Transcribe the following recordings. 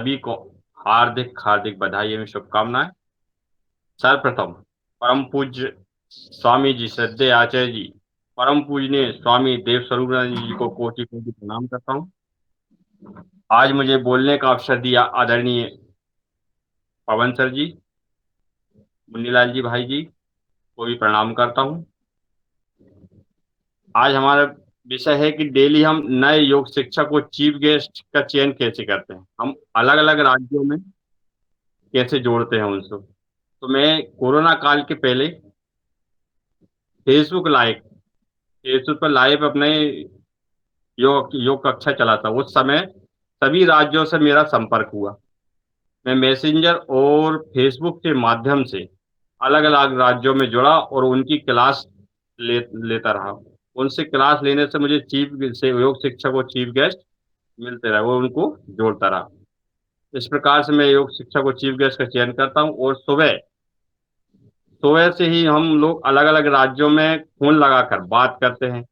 सभी को हार्दिक हार्दिक बधाई एवं शुभकामनाएं। सर्वप्रथम परम पूज्य स्वामी जी श्रद्धेय आचार्य जी परम पूजनीय स्वामी देव स्वरूपानंद जी को कोटि कोटि प्रणाम करता हूँ। आज मुझे बोलने का अवसर दिया आदरणीय पवन सर जी, मुन्नीलाल जी भाई जी को भी प्रणाम करता हूँ। आज हमारा विषय है कि डेली हम नए योग शिक्षक को चीफ गेस्ट का चयन कैसे करते हैं, हम अलग अलग राज्यों में कैसे जोड़ते हैं उनसे। तो मैं कोरोना काल के पहले फेसबुक लाइव फेसबुक पर लाइव अपने योग योग कक्षा चलाता। उस समय सभी राज्यों से मेरा संपर्क हुआ। मैं मैसेंजर और फेसबुक के माध्यम से अलग अलग राज्यों में जुड़ा और उनकी क्लास लेता रहा। उनसे क्लास लेने से मुझे चीफ से योग शिक्षक और चीफ गेस्ट मिलते रहे, वो उनको जोड़ता रहा। इस प्रकार से मैं योग शिक्षक और चीफ गेस्ट का चयन करता हूँ और सुबह सुबह से ही हम लोग अलग अलग राज्यों में फोन लगाकर बात करते हैं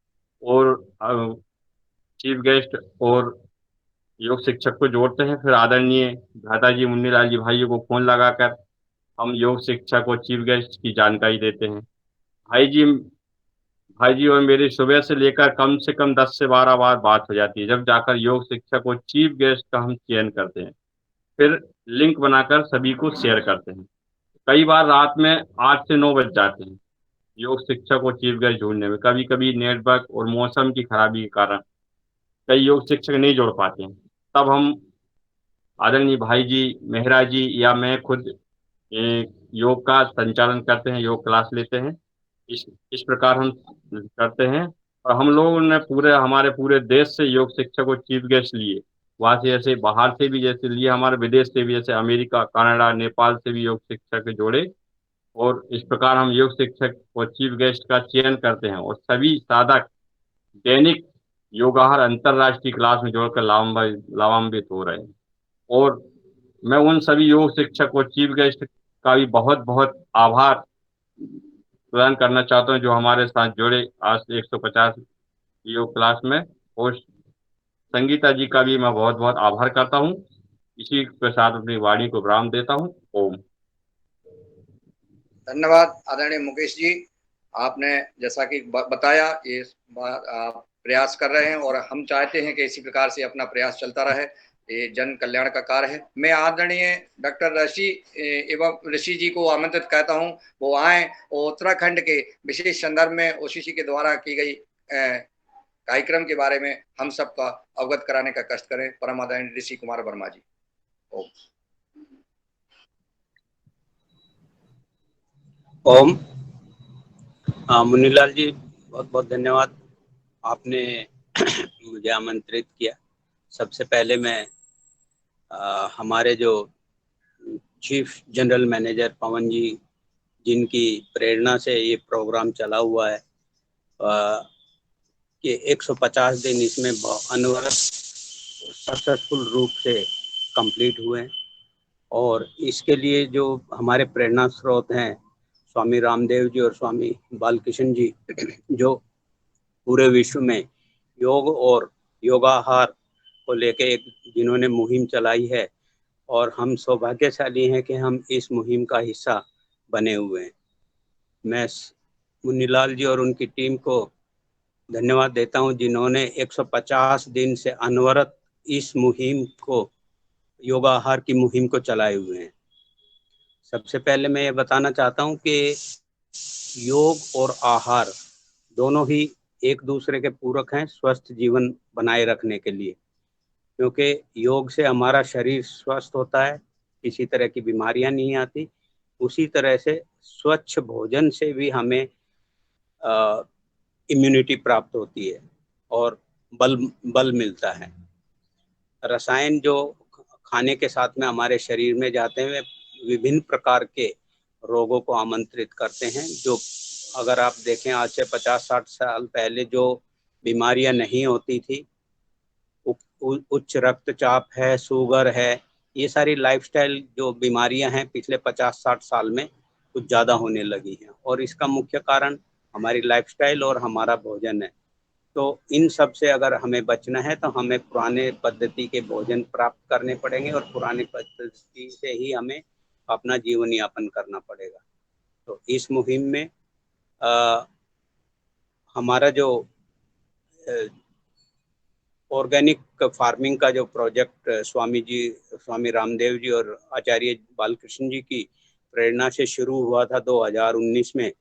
और चीफ गेस्ट और योग शिक्षक को जोड़ते हैं। फिर आदरणीय भ्राता जी मुन्नीलाल जी भाइयों को फोन लगाकर हम योग शिक्षक और चीफ गेस्ट की जानकारी देते हैं। भाई जी भाई जी और मेरी सुबह से लेकर कम से कम 10 से 12 बार बात हो जाती है, जब जाकर योग शिक्षक और चीफ गेस्ट का हम चयन करते हैं। फिर लिंक बनाकर सभी को शेयर करते हैं। कई बार रात में 8 से 9 बज जाते हैं योग शिक्षक और चीफ गेस्ट ढूंढने में। कभी कभी नेटवर्क और मौसम की खराबी के कारण कई योग शिक्षक नहीं जोड़ पाते हैं। तब हम आदरणीय भाई जी मेहरा जी या मैं खुद योग का संचालन करते हैं, योग क्लास लेते हैं। इस प्रकार हम करते हैं। और हम लोगों ने हमारे पूरे देश से योग शिक्षक और चीफ गेस्ट लिए। वहां से जैसे बाहर से भी जैसे लिए, हमारे विदेश से भी जैसे अमेरिका, कनाडा, नेपाल से भी योग शिक्षक जोड़े। और इस प्रकार हम योग शिक्षक और चीफ गेस्ट का चयन करते हैं और सभी साधक दैनिक योगाहार अंतरराष्ट्रीय क्लास में जोड़कर लाभान्वित हो रहे हैं। और मैं उन सभी योग शिक्षक और चीफ गेस्ट का भी बहुत बहुत आभार प्रदान करना चाहता हूँ जो हमारे साथ जुड़े आज से 150 योग क्लास में। और संगीता जी का भी मैं बहुत बहुत आभार करता हूँ। इसी के साथ अपनी वाणी को विराम देता हूँ। ओम। धन्यवाद आदरणीय मुकेश जी। आपने जैसा कि बताया, ये आप प्रयास कर रहे हैं और हम चाहते हैं कि इसी प्रकार से अपना प्रयास चलता रहे। ये जन कल्याण का कार्य है। मैं आदरणीय डॉक्टर ऋषि एवं ऋषि जी को आमंत्रित करता हूं, वो आए और उत्तराखंड के विशेष संदर्भ में ओसीसी के द्वारा की गई कार्यक्रम के बारे में हम सबका अवगत कराने का कष्ट करें। परम आदरणीय ऋषि कुमार वर्मा जी। ओम। मुन्नीलाल जी, बहुत बहुत धन्यवाद, आपने मुझे आमंत्रित किया। सबसे पहले मैं हमारे जो चीफ जनरल मैनेजर पवन जी, जिनकी प्रेरणा से ये प्रोग्राम चला हुआ है, कि 150 दिन इसमें अनवरत सक्सेसफुल रूप से कंप्लीट हुए हैं। और इसके लिए जो हमारे प्रेरणा स्रोत हैं स्वामी रामदेव जी और स्वामी बालकृष्ण जी, जो पूरे विश्व में योग और योगाहार को लेके जिन्होंने मुहिम चलाई है, और हम सौभाग्यशाली हैं कि हम इस मुहिम का हिस्सा बने हुए हैं। मैं मुन्नीलाल जी और उनकी टीम को धन्यवाद देता हूं, जिन्होंने 150 दिन से अनवरत इस मुहिम को, योगाहार की मुहिम को चलाए हुए हैं। सबसे पहले मैं ये बताना चाहता हूं कि योग और आहार दोनों ही एक दूसरे के पूरक हैं स्वस्थ जीवन बनाए रखने के लिए, क्योंकि योग से हमारा शरीर स्वस्थ होता है, किसी तरह की बीमारियां नहीं आती। उसी तरह से स्वच्छ भोजन से भी हमें इम्यूनिटी प्राप्त होती है और बल मिलता है। रसायन जो खाने के साथ में हमारे शरीर में जाते हैं, विभिन्न प्रकार के रोगों को आमंत्रित करते हैं। जो अगर आप देखें, आज से 50-60 साल पहले जो बीमारियां नहीं होती थी, उच्च रक्तचाप है, शुगर है, ये सारी लाइफस्टाइल जो बीमारियां हैं पिछले 50-60 साल में कुछ ज़्यादा होने लगी हैं। और इसका मुख्य कारण हमारी लाइफस्टाइल और हमारा भोजन है। तो इन सब से अगर हमें बचना है तो हमें पुराने पद्धति के भोजन प्राप्त करने पड़ेंगे और पुरानी पद्धति से ही हमें अपना जीवन यापन करना पड़ेगा। तो इस मुहिम में हमारा जो ऑर्गेनिक फार्मिंग का जो प्रोजेक्ट स्वामी रामदेव जी और आचार्य बालकृष्ण जी की प्रेरणा से शुरू हुआ था 2019 में,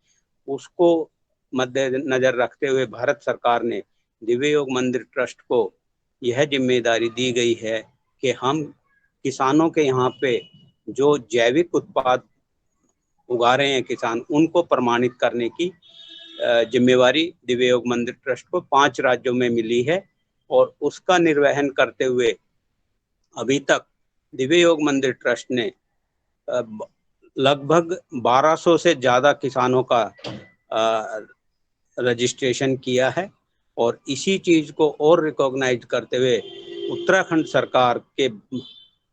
उसको मद्देनजर रखते हुए भारत सरकार ने दिव्य योग मंदिर ट्रस्ट को यह जिम्मेदारी दी गई है कि हम किसानों के यहाँ पे जो जैविक उत्पाद उगा रहे हैं किसान, उनको प्रमाणित करने की जिम्मेवारी दिव्य योग मंदिर ट्रस्ट को 5 राज्यों में मिली है। और उसका निर्वहन करते हुए अभी तक दिव्य योग मंदिर ट्रस्ट ने लगभग 1200 से ज़्यादा किसानों का रजिस्ट्रेशन किया है। और इसी चीज़ को और रिकॉग्नाइज करते हुए उत्तराखंड सरकार के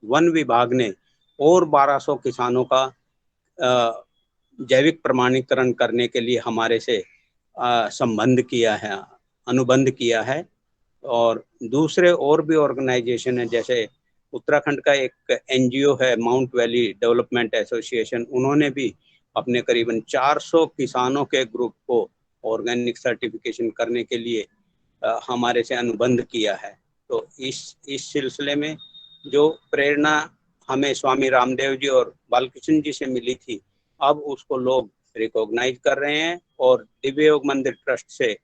वन विभाग ने और 1200 किसानों का जैविक प्रमाणीकरण करने के लिए हमारे से संबंध किया है, अनुबंध किया है। और दूसरे और भी ऑर्गेनाइजेशन है, जैसे उत्तराखंड का एक एनजीओ है माउंट वैली डेवलपमेंट एसोसिएशन, उन्होंने भी अपने करीबन 400 किसानों के ग्रुप को ऑर्गेनिक सर्टिफिकेशन करने के लिए हमारे से अनुबंध किया है। तो इस सिलसिले में जो प्रेरणा हमें स्वामी रामदेव जी और बालकृष्ण जी से मिली थी, अब उसको लोग रिकॉग्नाइज कर रहे हैं और दिव्य योग मंदिर ट्रस्ट से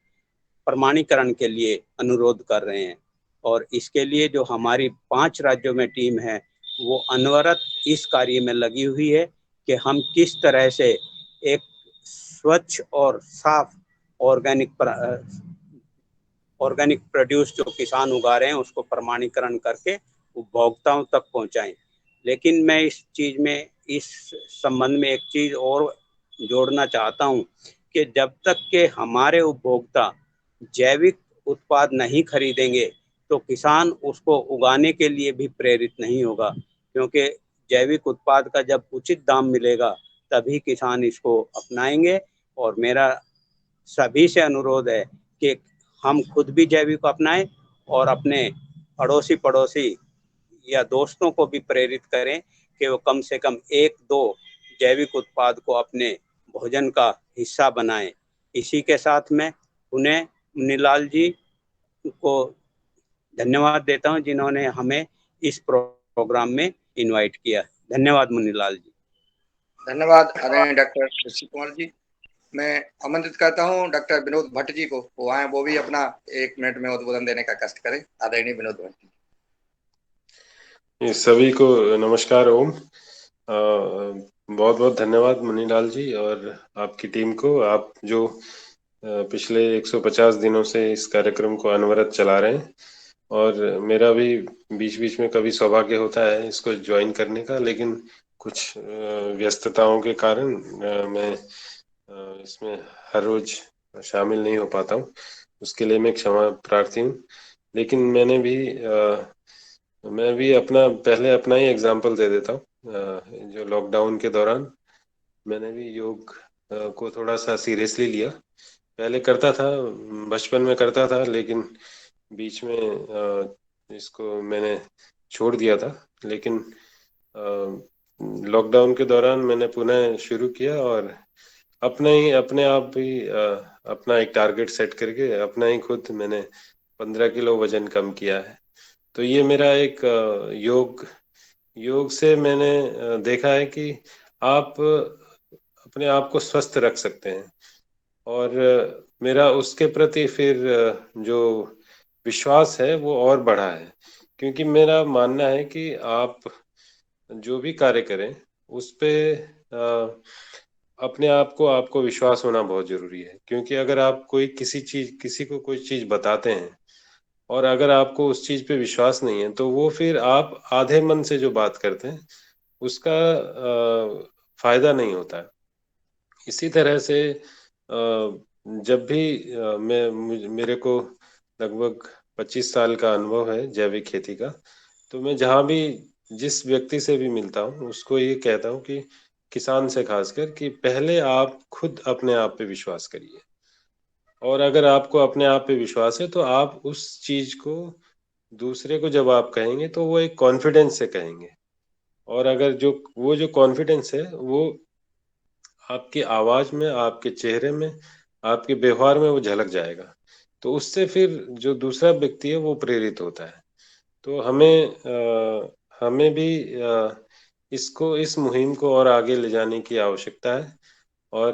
प्रमाणीकरण के लिए अनुरोध कर रहे हैं। और इसके लिए जो हमारी 5 राज्यों में टीम है वो अनवरत इस कार्य में लगी हुई है कि हम किस तरह से एक स्वच्छ और साफ ऑर्गेनिक प्रोड्यूस जो किसान उगा रहे हैं उसको प्रमाणीकरण करके उपभोक्ताओं तक पहुंचाएं। लेकिन मैं इस संबंध में एक चीज और जोड़ना चाहता हूं कि जब तक के हमारे उपभोक्ता जैविक उत्पाद नहीं खरीदेंगे तो किसान उसको उगाने के लिए भी प्रेरित नहीं होगा, क्योंकि जैविक उत्पाद का जब उचित दाम मिलेगा तभी किसान इसको अपनाएंगे। और मेरा सभी से अनुरोध है कि हम खुद भी जैविक अपनाएं और अपने पड़ोसी या दोस्तों को भी प्रेरित करें कि वो कम से कम 1-2 जैविक उत्पाद को अपने भोजन का हिस्सा बनाएं। इसी के साथ में उन्हें मुनीलाल जी को धन्यवाद देता हूं जिन्होंने हमें इस प्रोग्राम में इनवाइट किया। धन्यवाद मुनीलाल जी। धन्यवाद आदरणीय डॉक्टर ऋषि कुमार जी। मैं आमंत्रित करता हूं डॉक्टर विनोद भट्ट जी को, वो आए, वो भी अपना 1 मिनट में उद्बोधन देने का कष्ट करें। आदरणीय विनोद भट्ट जी। सभी को नमस्कार, ओम। बहुत बहुत धन्यवाद मुनीलाल जी और आपकी टीम को, आप जो पिछले 150 दिनों से इस कार्यक्रम को अनवरत चला रहे हैं। और मेरा भी बीच बीच में कभी सौभाग्य होता है इसको ज्वाइन करने का, लेकिन कुछ व्यस्तताओं के कारण मैं इसमें हर रोज शामिल नहीं हो पाता हूँ। उसके लिए मैं क्षमा प्रार्थी हूँ। लेकिन मैं भी अपना ही एग्जाम्पल दे देता हूँ। जो लॉकडाउन के दौरान मैंने भी योग को थोड़ा सा सीरियसली लिया। पहले करता था, बचपन में करता था, लेकिन बीच में इसको मैंने छोड़ दिया था। लेकिन लॉकडाउन के दौरान मैंने पुनः शुरू किया और अपने आप भी अपना एक टारगेट सेट करके अपना ही खुद मैंने 15 किलो वजन कम किया है। तो ये मेरा एक योग से मैंने देखा है कि आप अपने आप को स्वस्थ रख सकते हैं। और मेरा उसके प्रति फिर जो विश्वास है वो और बढ़ा है, क्योंकि मेरा मानना है कि आप जो भी कार्य करें उस पे अपने आप को आपको विश्वास होना बहुत जरूरी है। क्योंकि अगर आप किसी को कोई चीज बताते हैं और अगर आपको उस चीज पे विश्वास नहीं है तो वो फिर आप आधे मन से जो बात करते हैं उसका फायदा नहीं होता है। इसी तरह से जब भी मेरे को लगभग 25 साल का अनुभव है जैविक खेती का, तो मैं जहाँ भी जिस व्यक्ति से भी मिलता हूँ उसको ये कहता हूँ कि किसान से खासकर कि पहले आप खुद अपने आप पे विश्वास करिए। और अगर आपको अपने आप पे विश्वास है तो आप उस चीज को दूसरे को जब आप कहेंगे तो वो एक कॉन्फिडेंस से कहेंगे। और अगर जो कॉन्फिडेंस है वो आपकी आवाज में, आपके चेहरे में, आपके व्यवहार में वो झलक जाएगा। तो उससे फिर जो दूसरा व्यक्ति है वो प्रेरित होता है। तो हमें भी इस मुहिम को और आगे ले जाने की आवश्यकता है। और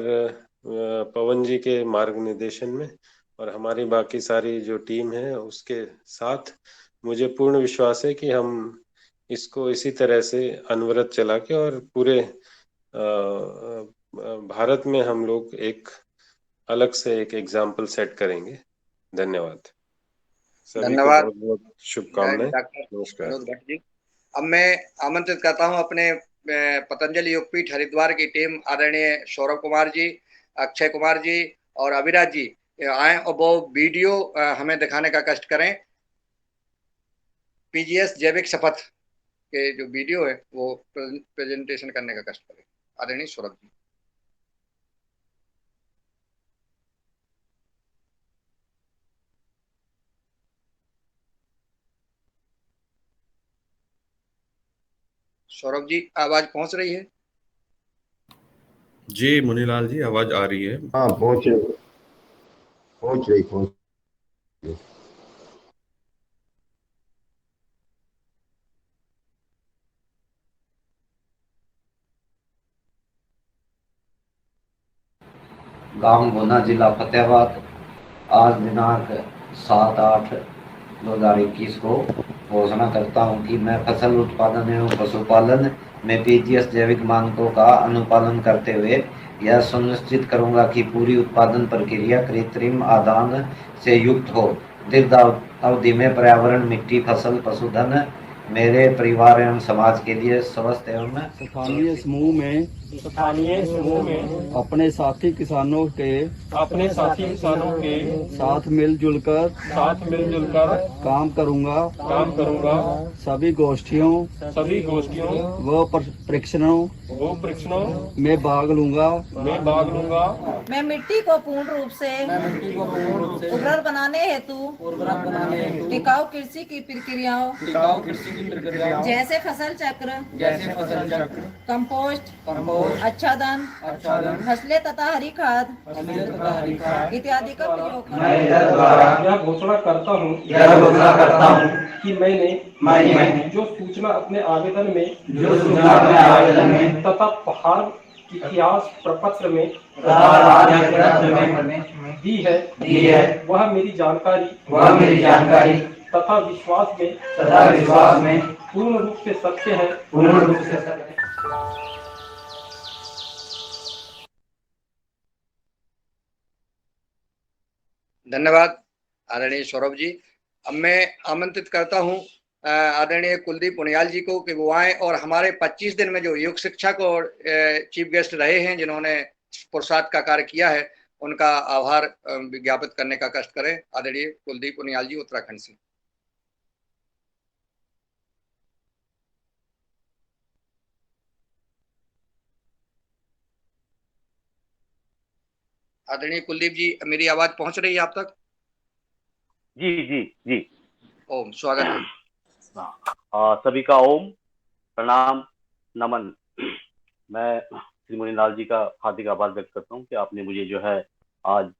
पवन जी के मार्गनिर्देशन में और हमारी बाकी सारी जो टीम है उसके साथ मुझे पूर्ण विश्वास है कि हम इसको इसी तरह से अनवरत चला के और पूरे भारत में हम लोग एक अलग से एक एग्जाम्पल सेट करेंगे। धन्यवाद। सभी को धन्यवाद बहुत बहुत शुभकामनाएं। डॉक्टर नमस्कार। विनोद भट्ट जी। अब मैं आमंत्रित करता हूं अपने पतंजलि योगपीठ हरिद्वार की टीम, आदरणीय सौरभ कुमार जी, अक्षय कुमार जी और अविराज जी आए और वो वीडियो हमें दिखाने का कष्ट करें। पीजीएस जैविक शपथ के जो वीडियो है वो प्रेजेंटेशन करने का कष्ट करें, आदरणीय सौरभ जी। सौरभ जी आवाज पहुंच रही है? जी मुनीलाल जी, आवाज आ रही है। हाँ, पहुंच रही। गांव गुना, जिला फतेहाबाद। आज दिनांक 7/8/2021 को घोषणा करता हूं कि मैं फसल उत्पादन एवं पशुपालन में पीजीएस जैविक मानकों का अनुपालन करते हुए यह सुनिश्चित करूंगा कि पूरी उत्पादन प्रक्रिया कृत्रिम आदान से युक्त हो। दीर्घ अवधि में पर्यावरण, मिट्टी, फसल, पशुधन मेरे परिवार एवं समाज के लिए स्वस्थ एवं स्थानीय समूह में अपने साथी किसानों के साथ मिलजुल कर काम करूंगा। सभी गोष्ठियों व परीक्षणों में भाग लूंगा। मैं मिट्टी को पूर्ण रूप से उर्वर बनाने हेतु टिकाऊ कृषि की प्रक्रियाओं जैसे फसल चक्र, कंपोस्ट, आच्छादन, फसलें तथा हरी खाद इत्यादि का प्रयोग करूंगा। यह घोषणा करता हूँ कि मैंने जो सूचना अपने आवेदन में तथा फार्म इतिहास प्रपत्र में दी है वह मेरी जानकारी तथा विश्वास में पूर्ण रूप से सत्य है। धन्यवाद आदरणीय सौरभ जी। अब मैं आमंत्रित करता हूं आदरणीय कुलदीप पुनियाल जी को कि वो आए और हमारे 25 दिन में जो योग शिक्षक और चीफ गेस्ट रहे हैं जिन्होंने पुरुषार्थ का कार्य किया है उनका आभार ज्ञापित करने का कष्ट करें। आदरणीय कुलदीप पुनियाल जी उत्तराखंड से। आदरणीय कुलदीप जी, मेरी आवाज पहुंच रही है आप तक? जी जी जी। ओम, स्वागत है। सभी का ओम, प्रणाम, नमन। मैं श्री मुनीलाल जी का हार्दिक आभार व्यक्त करता हूँ कि आपने मुझे जो है आज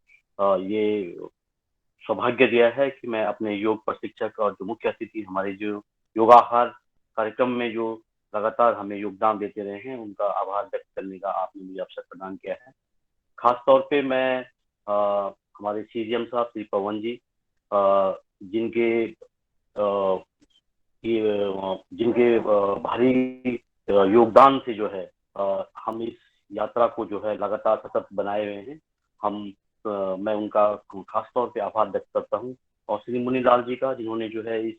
ये सौभाग्य दिया है कि मैं अपने योग प्रशिक्षक और जो मुख्य अतिथि हमारे जो योगाहार कार्यक्रम में जो लगातार हमें योगदान देते रहे हैं उनका आभार व्यक्त करने का आपने मुझे अवसर प्रदान किया है। खास तौर पे मैं हमारे सीजीएम साहब श्री पवन जी जिनके भारी योगदान से जो है हम इस यात्रा को जो है लगातार सतत बनाए हुए हैं। मैं उनका खास तौर पे आभार व्यक्त करता हूँ और श्री मुनीलाल जी का जिन्होंने जो है इस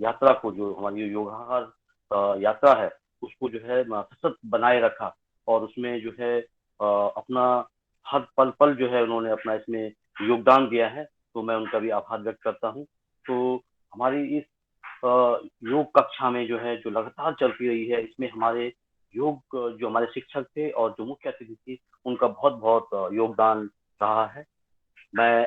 यात्रा को जो हमारी योगाहार यात्रा है उसको जो है सतत बनाए रखा और उसमें जो है अपना हर पल पल जो है उन्होंने अपना इसमें योगदान दिया है। तो मैं उनका भी आभार व्यक्त करता हूँ। तो हमारी इस योग कक्षा में जो है जो लगातार चलती रही है इसमें हमारे योग जो हमारे शिक्षक थे और जो मुख्य अतिथि थी उनका बहुत बहुत योगदान रहा है। मैं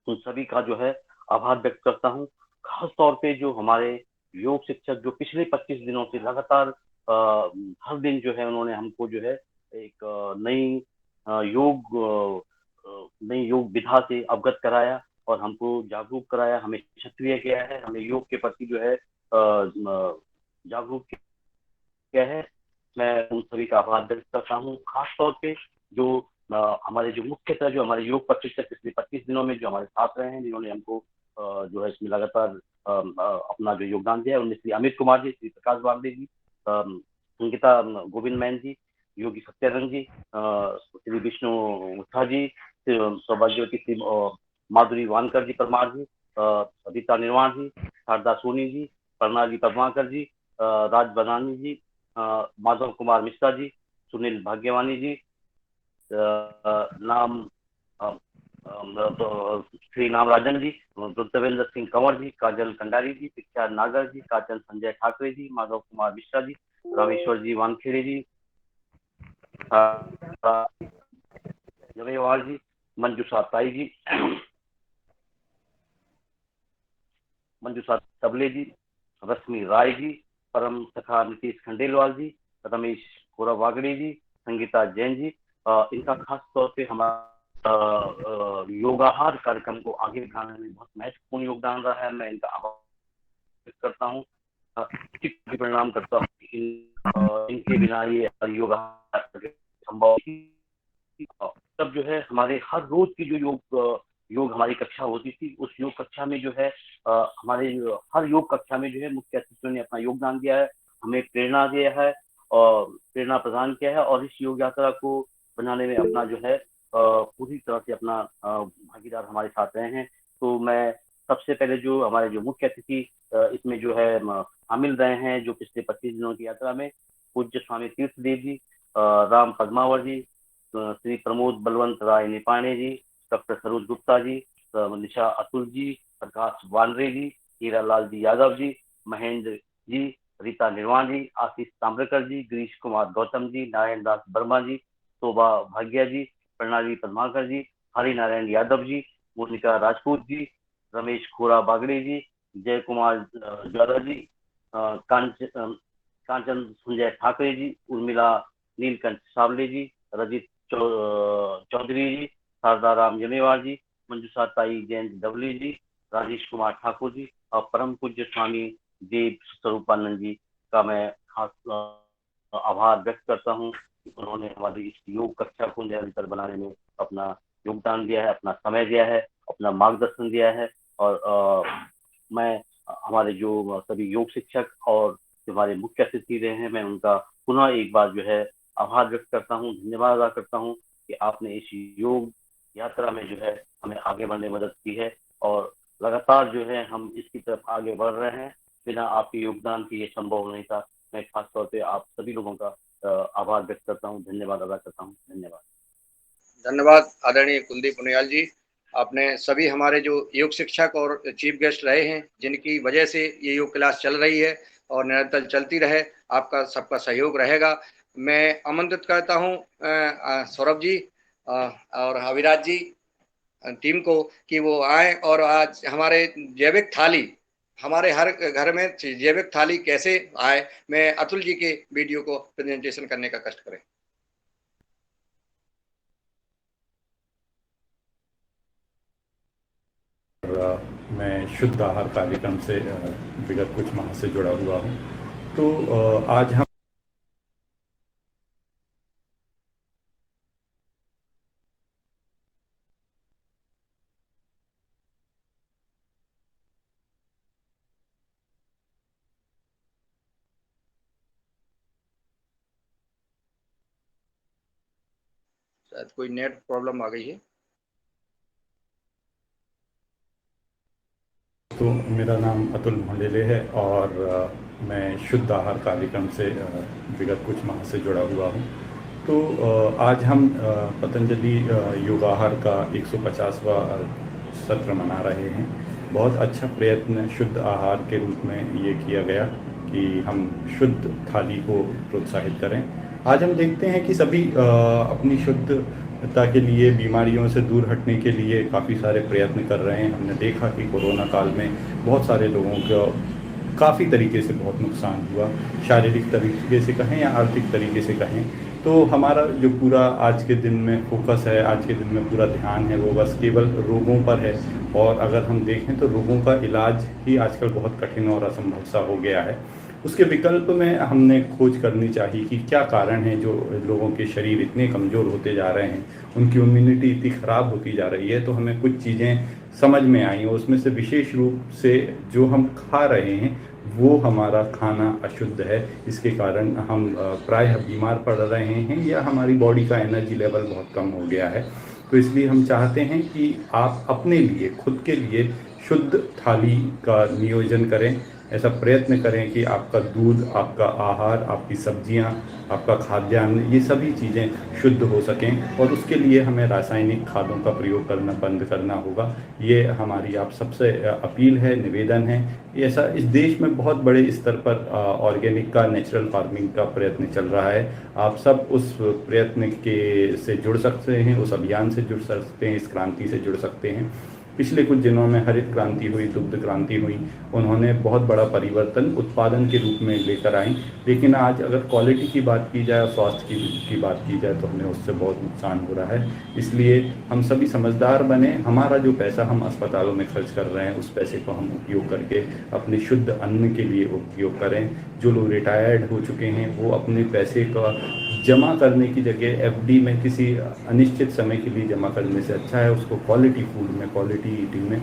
उन सभी का जो है आभार व्यक्त करता हूँ। खास तौर पे जो हमारे योग शिक्षक जो पिछले 25 दिनों से लगातार हर दिन जो है उन्होंने हमको जो है एक नई योग विधा से अवगत कराया और हमको जागरूक कराया, हमें सक्रिय किया है, हमें योग के प्रति जो है जागरूक किया है। मैं उन सभी का आभार व्यक्त करता हूँ। खास तौर पे जो हमारे जो मुख्यतः जो हमारे योग प्रशिक्षक पिछले 25 दिनों में जो हमारे साथ रहे हैं, जिन्होंने हमको जो है इसमें लगातार अपना जो योगदान दिया है, उनमें श्री अमित कुमार जी, श्री प्रकाश बागड़े जी, संगीता गोविंद मैन जी, योगी सत्यानंद जी, श्री विष्णु मुथा जी, सौभाग्यवती श्री माधुरी वानकर जी परमार जी, रीता निर्वाण जी, शारदा सोनी जी, प्रणाली पद्माकर जी, राज बनानी जी, माधव कुमार मिश्रा जी, सुनील भाग्यवानी जी, श्री नाम राजन जी, रुद्रवेंद्र सिंह कंवर जी, काजल कंडारी जी, शिक्षा नागर जी, काचन संजय ठाकरे जी, माधव कुमार मिश्रा जी, रामेश्वर जी वानखेड़े जी, जमेवाल जी, मंजूषा ताई जी, मंजूषा तबले जी, रश्मि राय जी, परम सखा नीतीश खंडेलवाल जी, रमेश खोरा वागड़े जी, संगीता जैन जी। इनका खास तौर पे हमारा योगाहार कार्यक्रम को आगे बढ़ाने में बहुत महत्वपूर्ण योगदान रहा है। मैं इनका आभार करता हूँ, प्रणाम करता हूँ। इनके बिना ये योगाहार संभव तब जो है हमारे हर रोज की जो योग हमारी कक्षा होती थी, उस योग कक्षा में जो है हमारे हर योग कक्षा में जो है मुख्य अतिथियों ने अपना योगदान दिया है, हमें प्रेरणा दिया है और प्रेरणा प्रदान किया है और इस योग यात्रा को बनाने में अपना जो है पूरी तरह से अपना भागीदार हमारे साथ रहे हैं। तो मैं सबसे पहले जो हमारे जो मुख्य अतिथि इसमें जो है शामिल रहे हैं जो पिछले 25 दिनों की यात्रा में, पूज्य स्वामी तीर्थदेव जी, राम पद्मावर जी, श्री प्रमोद बलवंत राय निपाणे जी, डॉक्टर सरोज गुप्ता जी, निशा अतुल जी, प्रकाश वानरे जी, हीरालाल जी यादव जी, महेंद्र जी, रीता निर्वाण जी, आशीष ताम्रकर जी, गिरीश कुमार गौतम जी, नारायण दास वर्मा जी, शोभा भाग्या जी, प्रणाली पद्माकर जी, हरि नारायण यादव जी, मोनिका राजपूत जी, रमेश खोरा बागड़े जी, जय कुमार ज्वाला जी, कांचन संजय ठाकरे जी, उर्मिला नीलकंठ सावले जी, रजित चौधरी जी, शारदा राम जमेवाल जी, मंजूषा ताई जयंत डबली जी, राजेश कुमार ठाकुर जी और परम पूज्य स्वामी देव स्वरूपानंद जी का मैं खास आभार व्यक्त करता हूँ। उन्होंने हमारी इस योग कक्षा को निरंतर बनाने में अपना योगदान दिया है, अपना समय दिया है, अपना मार्गदर्शन दिया है और मैं हमारे जो सभी योग शिक्षक और जो हमारे मुख्य अतिथि रहे हैं, मैं उनका पुनः एक बार जो है आभार व्यक्त करता हूँ, धन्यवाद अदा करता हूँ कि आपने इस योग यात्रा में जो है हमें आगे बढ़ने में मदद की है और लगातार जो है हम इसकी तरफ आगे बढ़ रहे हैं। बिना आपके योगदान के ये संभव नहीं था। मैं खास तौर पे आप सभी लोगों का आभार व्यक्त करता हूँ, धन्यवाद अदा करता हूँ। धन्यवाद आदरणीय कुलदीप पुनियाल जी। आपने सभी हमारे जो योग शिक्षक और चीफ गेस्ट रहे हैं, जिनकी वजह से ये योग क्लास चल रही है और निरंतर चलती रहे, आपका सबका सहयोग रहेगा। मैं आमंत्रित करता हूँ सौरभ जी और अविराज जी टीम को कि वो आए और आज हमारे जैविक थाली, हमारे हर घर में जैविक थाली कैसे आए, मैं अतुल जी के वीडियो को प्रेजेंटेशन करने का कष्ट करें। मैं शुद्ध आहार कार्यक्रम से विगत कुछ माह से जुड़ा हुआ हूँ। तो आज हम शायद कोई नेट प्रॉब्लम आ गई है। तो मेरा नाम अतुल मंडेले है और मैं शुद्ध आहार कार्यक्रम से विगत कुछ माह से जुड़ा हुआ हूँ। तो आज हम पतंजलि योगाहार का 150वां सत्र मना रहे हैं। बहुत अच्छा प्रयत्न शुद्ध आहार के रूप में ये किया गया कि हम शुद्ध थाली को प्रोत्साहित करें। आज हम देखते हैं कि सभी अपनी शुद्ध के लिए, बीमारियों से दूर हटने के लिए काफ़ी सारे प्रयत्न कर रहे हैं। हमने देखा कि कोरोना काल में बहुत सारे लोगों को काफ़ी तरीके से बहुत नुकसान हुआ, शारीरिक तरीके से कहें या आर्थिक तरीके से कहें। तो हमारा जो पूरा आज के दिन में फोकस है, आज के दिन में पूरा ध्यान है, वो बस केवल रोगों पर है। और अगर हम देखें तो रोगों का इलाज ही आजकल बहुत कठिन और असंभव सा हो गया है। उसके विकल्प में हमने खोज करनी चाहिए कि क्या कारण है जो लोगों के शरीर इतने कमज़ोर होते जा रहे हैं, उनकी इम्यूनिटी इतनी ख़राब होती जा रही है। तो हमें कुछ चीज़ें समझ में आई और उसमें से विशेष रूप से जो हम खा रहे हैं वो हमारा खाना अशुद्ध है। इसके कारण हम प्रायः बीमार पड़ रहे हैं या हमारी बॉडी का एनर्जी लेवल बहुत कम हो गया है। तो इसलिए हम चाहते हैं कि आप अपने लिए, खुद के लिए शुद्ध थाली का नियोजन करें। ऐसा प्रयत्न करें कि आपका दूध, आपका आहार, आपकी सब्जियां, आपका खाद्यान्न, ये सभी चीज़ें शुद्ध हो सकें। और उसके लिए हमें रासायनिक खादों का प्रयोग करना बंद करना होगा। ये हमारी आप सबसे अपील है, निवेदन है। ऐसा इस देश में बहुत बड़े स्तर पर ऑर्गेनिक का, नेचुरल फार्मिंग का प्रयत्न चल रहा है। आप सब उस प्रयत्न के से जुड़ सकते हैं, उस अभियान से जुड़ सकते हैं, इस क्रांति से जुड़ सकते हैं। पिछले कुछ दिनों में हरित क्रांति हुई, दुग्ध क्रांति हुई, उन्होंने बहुत बड़ा परिवर्तन उत्पादन के रूप में लेकर आई। लेकिन आज अगर क्वालिटी की बात की जाए और स्वास्थ्य की बात की जाए तो हमें उससे बहुत नुकसान हो रहा है। इसलिए हम सभी समझदार बने। हमारा जो पैसा हम अस्पतालों में खर्च कर रहे हैं, उस पैसे को हम उपयोग करके अपने शुद्ध अन्न के लिए उपयोग करें। जो लोग रिटायर्ड हो चुके हैं वो अपने पैसे का जमा करने की जगह एफडी में किसी अनिश्चित समय के लिए जमा करने से अच्छा है उसको क्वालिटी फूड में, क्वालिटी ईटिंग में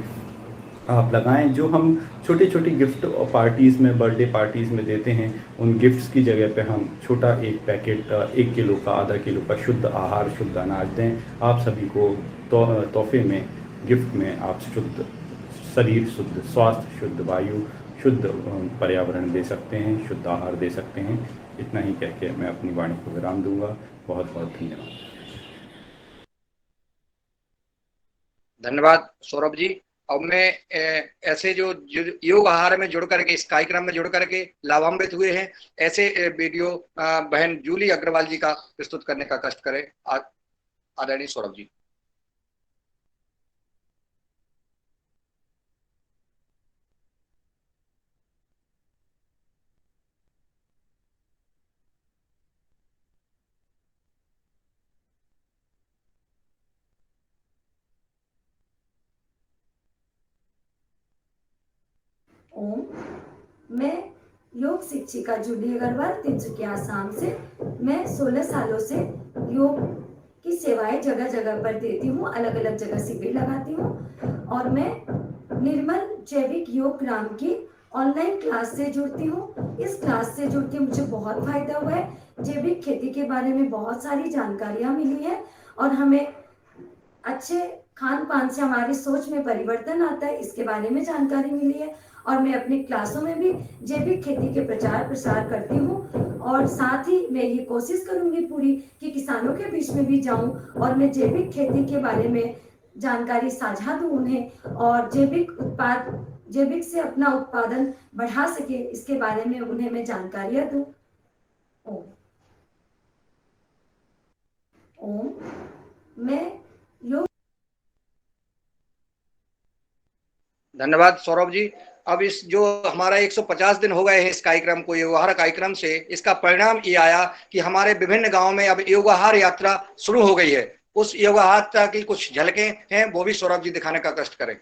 आप लगाएं। जो हम छोटे छोटे गिफ्ट और पार्टीज़ में, बर्थडे पार्टीज़ में देते हैं, उन गिफ्ट्स की जगह पे हम छोटा एक पैकेट 1 किलो का, आधा किलो का शुद्ध आहार, शुद्ध अनाज दें। आप सभी को तोहफे में, गिफ्ट में आप शुद्ध शरीर, शुद्ध स्वास्थ्य, शुद्ध वायु, शुद्ध पर्यावरण दे सकते हैं, शुद्ध आहार दे सकते हैं। इतना ही कह के मैं अपनी वाणी को विराम दूंगा। बहुत बहुत धन्यवाद। धन्यवाद सौरभ जी। अब मैं ऐसे जो योग आहार में जुड़ करके, इस कार्यक्रम में जुड़ करके लाभान्वित हुए हैं, ऐसे वीडियो बहन जूली अग्रवाल जी का प्रस्तुत करने का कष्ट करें। आदरणीय सौरभ जी। ओम, मैं योग शिक्षिका जूली अग्रवाल, तिनसुकिया, आसाम से। मैं 16 सालों से योग की सेवाएं जगह जगह पर देती हूँ, अलग अलग जगह शिविर लगाती हूँ। और मैं निर्मल जैविक योग ग्राम की ऑनलाइन क्लास से जुड़ती हूँ। इस क्लास से जुड़ के मुझे बहुत फायदा हुआ है। जैविक खेती के बारे में बहुत सारी जानकारियाँ मिली है और हमें अच्छे खान पान से हमारी सोच में परिवर्तन आता है, इसके बारे में जानकारी मिली है। और मैं अपनी क्लासों में भी जैविक खेती के प्रचार प्रसार करती हूँ। और साथ ही मैं ये कोशिश करूंगी पूरी कि किसानों के बीच में भी जाऊं और मैं जैविक खेती के बारे में जानकारी साझा दूं उन्हें, और जैविक से अपना उत्पादन बढ़ा सके, इसके बारे में उन्हें मैं जानकारियां दूं। ओम, मैं योग। धन्यवाद सौरभ जी। अब इस जो हमारा 150 दिन हो गए हैं इस कार्यक्रम को, योगाहार कार्यक्रम से, इसका परिणाम ये आया कि हमारे विभिन्न गांवों में अब योगाहार यात्रा शुरू हो गई है। उस योगाहार यात्रा की कुछ झलकें हैं, वो भी सौरभ जी दिखाने का कष्ट करें।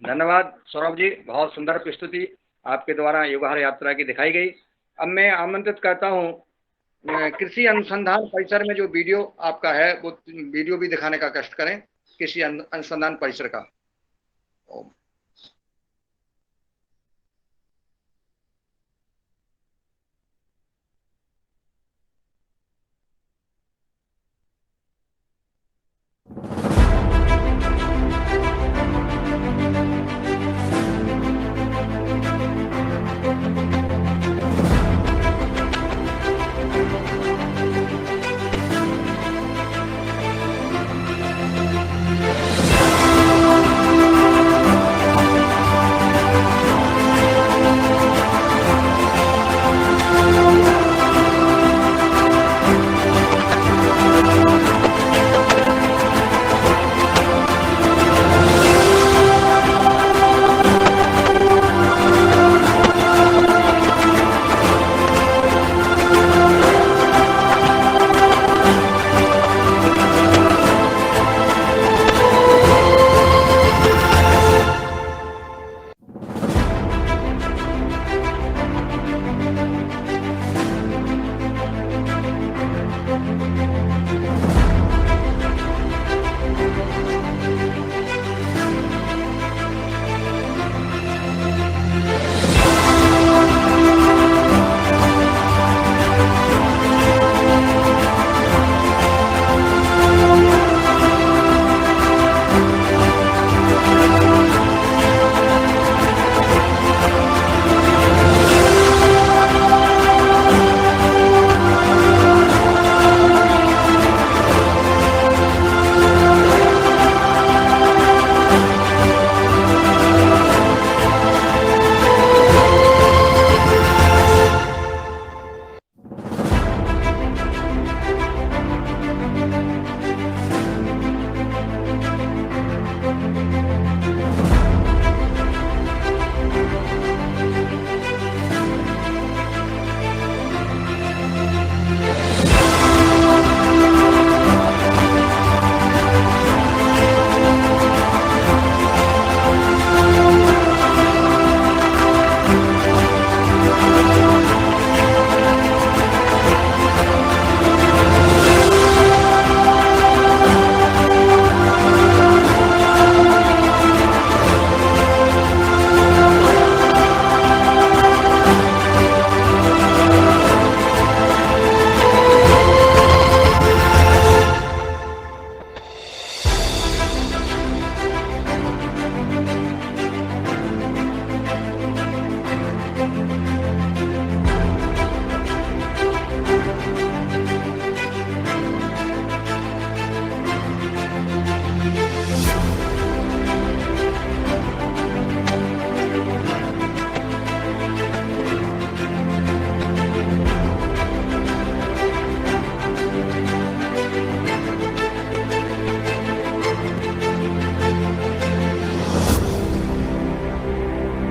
धन्यवाद सौरभ जी, बहुत सुंदर प्रस्तुति आपके द्वारा योगाहार यात्रा की दिखाई गई। अब मैं आमंत्रित करता हूँ कृषि अनुसंधान परिसर में जो वीडियो आपका है वो वीडियो भी दिखाने का कष्ट करें, कृषि अनुसंधान परिसर का।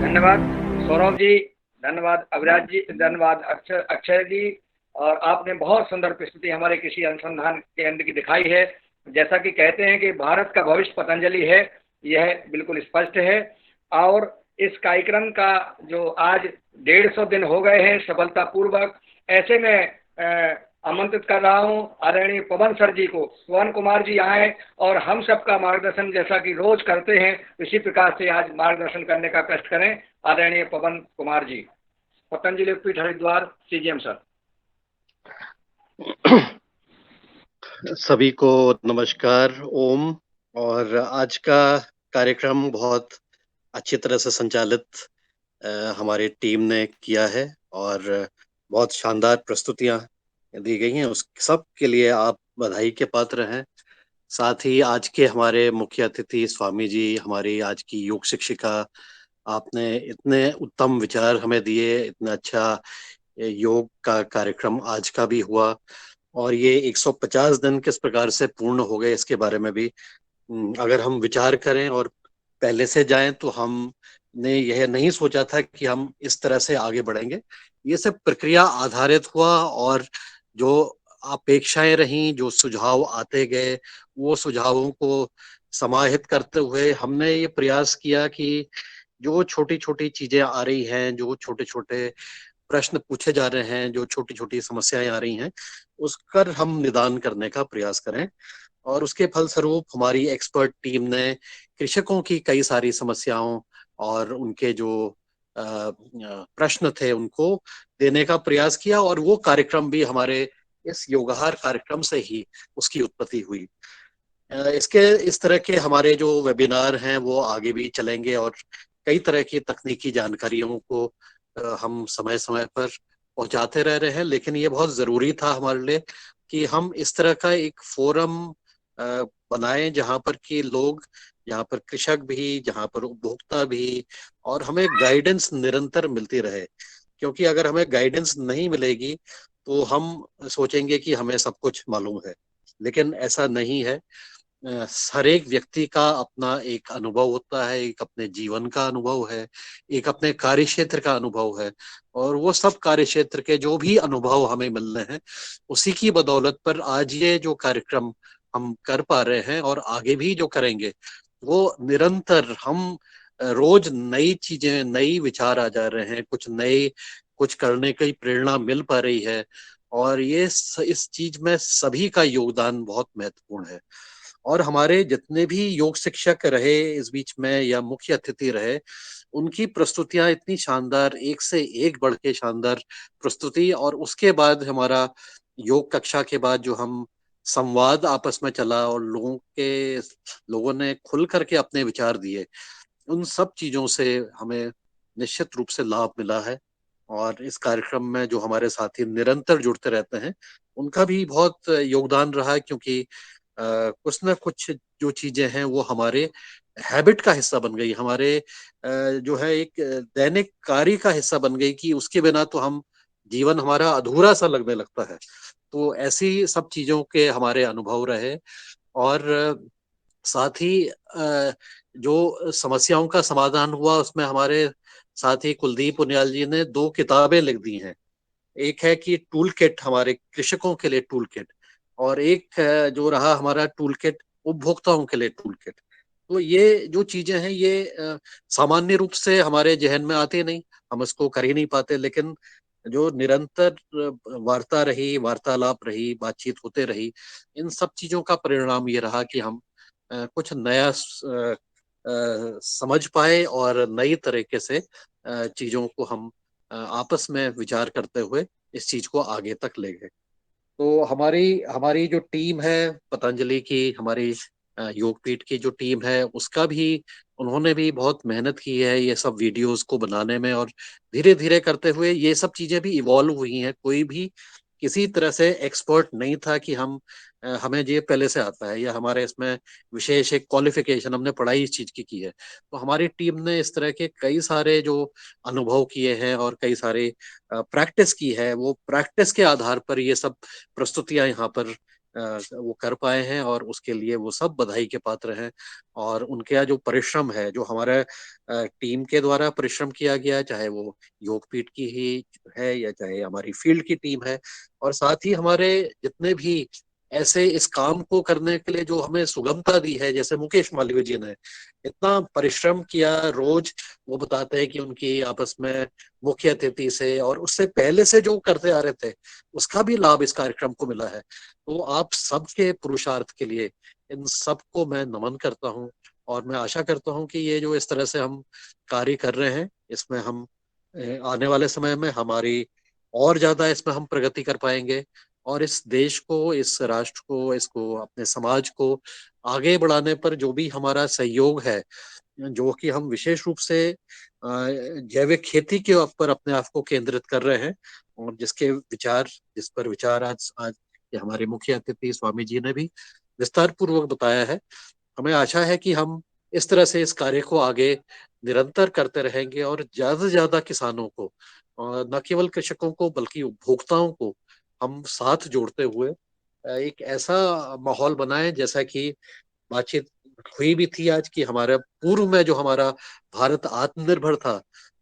धन्यवाद सौरभ जी, धन्यवाद अविराज जी, धन्यवाद अक्षय जी। और आपने बहुत सुंदर प्रस्तुति हमारे कृषि अनुसंधान केंद्र की दिखाई है। जैसा कि कहते हैं कि भारत का भविष्य पतंजलि है, यह बिल्कुल स्पष्ट है। और इस कार्यक्रम का जो आज 150 दिन हो गए हैं सफलतापूर्वक, ऐसे में आमंत्रित कर रहा हूं आदरणीय पवन सर जी को, पवन कुमार जी आए और हम सबका मार्गदर्शन जैसा कि रोज करते हैं इसी प्रकार से आज मार्गदर्शन करने का कष्ट करें। आदरणीय पवन कुमार जी, पतंजलि पीठ हरिद्वार, सीजीएम सर। सभी को नमस्कार, ओम। और आज का कार्यक्रम बहुत अच्छी तरह से संचालित हमारी टीम ने किया है और बहुत शानदार प्रस्तुतियां दी गई हैं, उस सब के लिए आप बधाई के पात्र हैं। साथ ही आज के हमारे मुख्य अतिथि स्वामी जी, हमारी आज की योग शिक्षिका, आपने इतने उत्तम विचार हमें दिए, इतना अच्छा योग का कार्यक्रम आज का भी हुआ और ये 150 दिन किस प्रकार से पूर्ण हो गए इसके बारे में भी अगर हम विचार करें और पहले से जाएं तो हमने यह नहीं सोचा था कि हम इस तरह से आगे बढ़ेंगे। ये सब प्रक्रिया आधारित हुआ और जो अपेक्षाएं रहीं, जो सुझाव आते गए, वो सुझावों को समाहित करते हुए हमने ये प्रयास किया कि जो छोटी छोटी चीजें आ रही हैं, जो छोटे छोटे प्रश्न पूछे जा रहे हैं, जो छोटी छोटी समस्याएं आ रही हैं, उसका हम निदान करने का प्रयास करें। और उसके फलस्वरूप हमारी एक्सपर्ट टीम ने कृषकों की कई सारी समस्याओं और उनके जो प्रश्न थे उनको देने का प्रयास किया, और वो कार्यक्रम भी हमारे इस योगाहार कार्यक्रम से ही उसकी उत्पत्ति हुई। इसके इस तरह के हमारे जो वेबिनार हैं वो आगे भी चलेंगे, और कई तरह की तकनीकी जानकारियों को हम समय समय पर पहुंचाते रह रहे हैं। लेकिन ये बहुत जरूरी था हमारे लिए कि हम इस तरह का एक फोरम बनाएं जहां पर कि लोग, जहां पर कृषक भी, जहां पर उपभोक्ता भी, और हमें गाइडेंस निरंतर मिलती रहे। क्योंकि अगर हमें गाइडेंस नहीं मिलेगी तो हम सोचेंगे कि हमें सब कुछ मालूम है, लेकिन ऐसा नहीं है। हर एक व्यक्ति का अपना एक अनुभव होता है, एक अपने जीवन का अनुभव है, एक अपने कार्य क्षेत्र का अनुभव है, और वो सब कार्य क्षेत्र के जो भी अनुभव हमें मिल रहे हैं, उसी की बदौलत पर आज ये जो कार्यक्रम हम कर पा रहे हैं और आगे भी जो करेंगे, वो निरंतर हम रोज नई चीजें, नई विचार आ जा रहे हैं, कुछ नए कुछ करने की प्रेरणा मिल पा रही है। और ये इस चीज में सभी का योगदान बहुत महत्वपूर्ण है। और हमारे जितने भी योग शिक्षक रहे इस बीच में या मुख्य अतिथि रहे, उनकी प्रस्तुतियां इतनी शानदार, एक से एक बढ़ के शानदार प्रस्तुति। और उसके बाद हमारा योग कक्षा के बाद जो हम संवाद आपस में चला और लोगों ने खुल करके अपने विचार दिए, उन सब चीजों से हमें निश्चित रूप से लाभ मिला है। और इस कार्यक्रम में जो हमारे साथी निरंतर जुड़ते रहते हैं, उनका भी बहुत योगदान रहा है। क्योंकि कुछ ना कुछ जो चीजें हैं वो हमारे हैबिट का हिस्सा बन गई, हमारे जो है एक दैनिक कार्य का हिस्सा बन गई, कि उसके बिना तो हम जीवन हमारा अधूरा सा लगने लगता है। तो ऐसी सब चीजों के हमारे अनुभव रहे। और साथ ही जो समस्याओं का समाधान हुआ, उसमें हमारे साथी कुलदीप उनियाल जी ने 2 किताबें लिख दी हैं। एक है कि टूल किट, हमारे कृषकों के लिए टूल किट, और एक जो रहा हमारा टूल किट उपभोक्ताओं के लिए टूल किट। तो ये जो चीजें हैं ये सामान्य रूप से हमारे जहन में आते नहीं, हम इसको कर ही नहीं पाते। लेकिन जो निरंतर वार्ता रही, वार्तालाप रही, बातचीत होते रही, इन सब चीजों का परिणाम ये रहा कि हम कुछ नया समझ पाए, और नई तरीके से चीजों को हम आपस में विचार करते हुए इस चीज को आगे तक ले गए। तो हमारी हमारी जो टीम है पतंजलि की, हमारी योगपीठ की जो टीम है, उसका भी, उन्होंने भी बहुत मेहनत की है ये सब वीडियोस को बनाने में। और धीरे धीरे करते हुए ये सब चीजें भी इवॉल्व हुई हैं। कोई भी किसी तरह से एक्सपर्ट नहीं था कि हमें ये पहले से आता है, या हमारे इसमें विशेष एक क्वालिफिकेशन, हमने पढ़ाई इस चीज की है। तो हमारी टीम ने इस तरह के कई सारे जो अनुभव किए हैं और कई सारे प्रैक्टिस की है, वो प्रैक्टिस के आधार पर ये सब प्रस्तुतियां यहाँ पर वो कर पाए हैं, और उसके लिए वो सब बधाई के पात्र हैं। और उनका जो परिश्रम है, जो हमारे टीम के द्वारा परिश्रम किया गया, चाहे वो योगपीठ की ही है या चाहे हमारी फील्ड की टीम है, और साथ ही हमारे जितने भी ऐसे इस काम को करने के लिए जो हमें सुगमता दी है, जैसे मुकेश मालवीय जी ने इतना परिश्रम किया। रोज वो बताते हैं कि उनकी आपस में मुख्य अतिथि से और उससे पहले से जो करते आ रहे थे, उसका भी लाभ इस कार्यक्रम को मिला है। तो आप सबके पुरुषार्थ के लिए इन सबको मैं नमन करता हूँ। और मैं आशा करता हूँ कि ये जो इस तरह से हम कार्य कर रहे हैं, इसमें हम आने वाले समय में हमारी और ज्यादा इसमें हम प्रगति कर पाएंगे, और इस देश को, इस राष्ट्र को, इसको, अपने समाज को आगे बढ़ाने पर जो भी हमारा सहयोग है, जो कि हम विशेष रूप से जैविक खेती के ऊपर अपने आप को केंद्रित कर रहे हैं, और जिस पर विचार आज आज ये हमारे मुख्य अतिथि स्वामी जी ने भी विस्तार पूर्वक बताया है। हमें आशा है कि हम इस तरह से इस कार्य को आगे निरंतर करते रहेंगे, और ज्यादा से ज्यादा किसानों को, न केवल कृषकों को बल्कि उपभोक्ताओं को हम साथ जोड़ते हुए एक ऐसा माहौल बनाएं, जैसा कि बातचीत हुई भी थी आज, कि हमारे पूर्व में जो हमारा भारत आत्मनिर्भर था,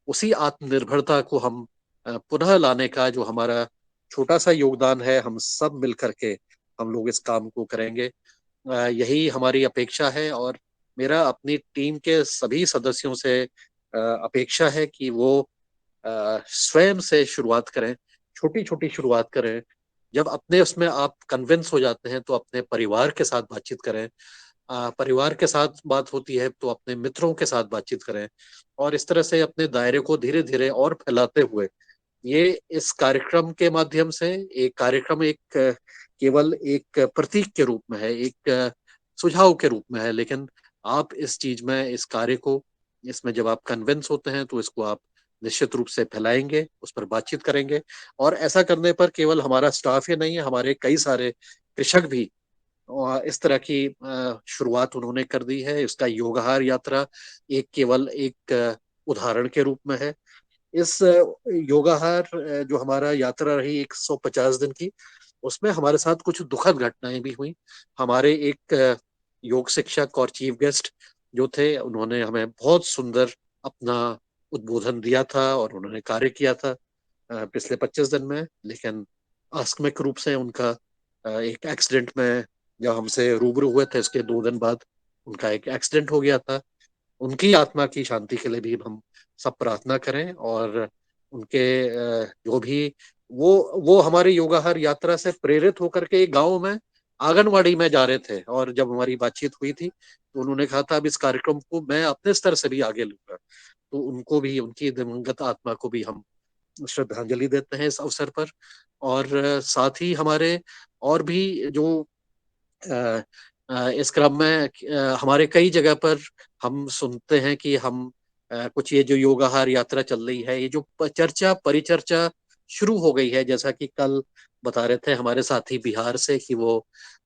उसी आत्मनिर्भरता को हम पुनः लाने का जो हमारा छोटा सा योगदान है, हम सब मिल करके हम लोग इस काम को करेंगे। यही हमारी अपेक्षा है। और मेरा अपनी टीम के सभी सदस्यों से अपेक्षा है कि वो स्वयं से शुरुआत करें, छोटी छोटी शुरुआत करें। जब अपने उसमें आप कन्विंस हो जाते हैं तो अपने परिवार के साथ बातचीत करें, परिवार के साथ बात होती है तो अपने मित्रों के साथ बातचीत करें, और इस तरह से अपने दायरे को धीरे धीरे और फैलाते हुए ये इस कार्यक्रम के माध्यम से एक कार्यक्रम एक केवल एक प्रतीक के रूप में है, एक सुझाव के रूप में है, लेकिन आप इस चीज में इस कार्य को इसमें जब आप कन्विंस होते हैं तो इसको आप निश्चित रूप से फैलाएंगे, उस पर बातचीत करेंगे। और ऐसा करने पर केवल हमारा स्टाफ ही नहीं है, हमारे कई सारे कृषक भी इस तरह की शुरुआत उन्होंने कर दी है। इसका योगहार यात्रा एक केवल एक उदाहरण के रूप में है। इस योगाहार जो हमारा यात्रा रही 150 दिन की, उसमें हमारे साथ कुछ दुखद घटनाएं भी हुई। हमारे एक योग शिक्षक और चीफ गेस्ट जो थे, उन्होंने हमें बहुत सुंदर अपना उद्बोधन दिया था और उन्होंने कार्य किया था पिछले 25 दिन में, लेकिन आकस्मिक रूप से उनका एक एक्सीडेंट में जब हमसे रूबरू हुए थे इसके 2 दिन बाद उनका एक एक्सीडेंट हो गया था। उनकी आत्मा की शांति के लिए भी हम सब प्रार्थना करें। और उनके जो भी वो हमारे योगाहार यात्रा से प्रेरित होकर के एक गांव में आंगनवाड़ी में जा रहे थे, और जब हमारी बातचीत हुई थी तो उन्होंने कहा था अब इस कार्यक्रम को मैं अपने स्तर से भी आगे लूंगा। तो उनको भी, उनकी दिवंगत आत्मा को भी हम श्रद्धांजलि देते हैं इस अवसर पर। और साथ ही हमारे और भी जो इस क्रम में हमारे कई जगह पर हम सुनते हैं कि हम कुछ ये जो योगाहार यात्रा चल रही है, ये जो चर्चा परिचर्चा शुरू हो गई है, जैसा कि कल बता रहे थे हमारे साथी बिहार से कि वो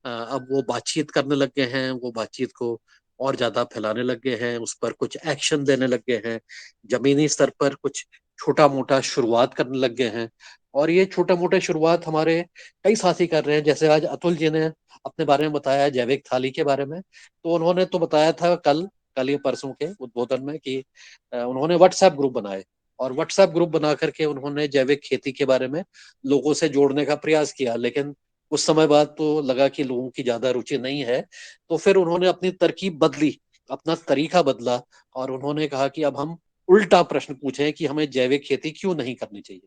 अब वो बातचीत करने लग गए हैं, वो बातचीत को और ज्यादा फैलाने लग गए हैं, उस पर कुछ एक्शन देने लग गए हैं, जमीनी स्तर पर कुछ छोटा मोटा शुरुआत करने लग गए हैं। और ये छोटा मोटा शुरुआत हमारे कई साथी कर रहे हैं। जैसे आज अतुल जी ने अपने बारे में बताया जैविक थाली के बारे में, तो उन्होंने तो बताया था कल या परसों के उद्बोधन में कि उन्होंने व्हाट्सएप ग्रुप बनाए, और व्हाट्सएप ग्रुप बना करके उन्होंने जैविक खेती के बारे में लोगों से जोड़ने का प्रयास किया, लेकिन कुछ समय बाद तो लगा कि लोगों की ज्यादा रुचि नहीं है, तो फिर उन्होंने अपनी तरकीब बदली, अपना तरीका बदला, और उन्होंने कहा कि अब हम उल्टा प्रश्न पूछें कि हमें जैविक खेती क्यों नहीं करनी चाहिए।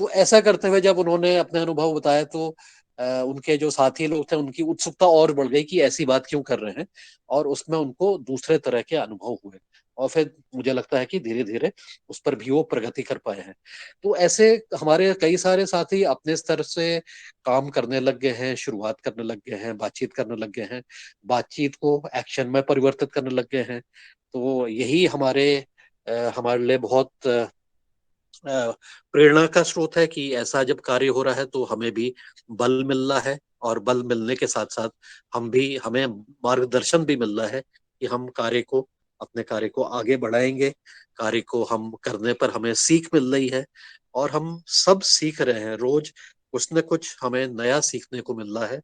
तो ऐसा करते हुए जब उन्होंने अपने अनुभव बताया तो उनके जो साथी लोग थे उनकी उत्सुकता और बढ़ गई कि ऐसी बात क्यों कर रहे हैं, और उसमें उनको दूसरे तरह के अनुभव हुए, और फिर मुझे लगता है कि धीरे धीरे उस पर भी वो प्रगति कर पाए हैं। तो ऐसे हमारे कई सारे साथी अपने स्तर से काम करने लग गए हैं, शुरुआत करने लग गए हैं, बातचीत करने लग गए हैं, बातचीत को एक्शन में परिवर्तित करने लग गए हैं। तो यही हमारे लिए बहुत प्रेरणा का स्रोत है कि ऐसा जब कार्य हो रहा है तो हमें भी बल मिल रहा है, और बल मिलने के साथ साथ हमें मार्गदर्शन भी मिल रहा है कि हम अपने कार्य को आगे बढ़ाएंगे। कार्य को हम करने पर हमें सीख मिल रही है, और हम सब सीख रहे हैं, रोज कुछ न कुछ हमें नया सीखने को मिल रहा है।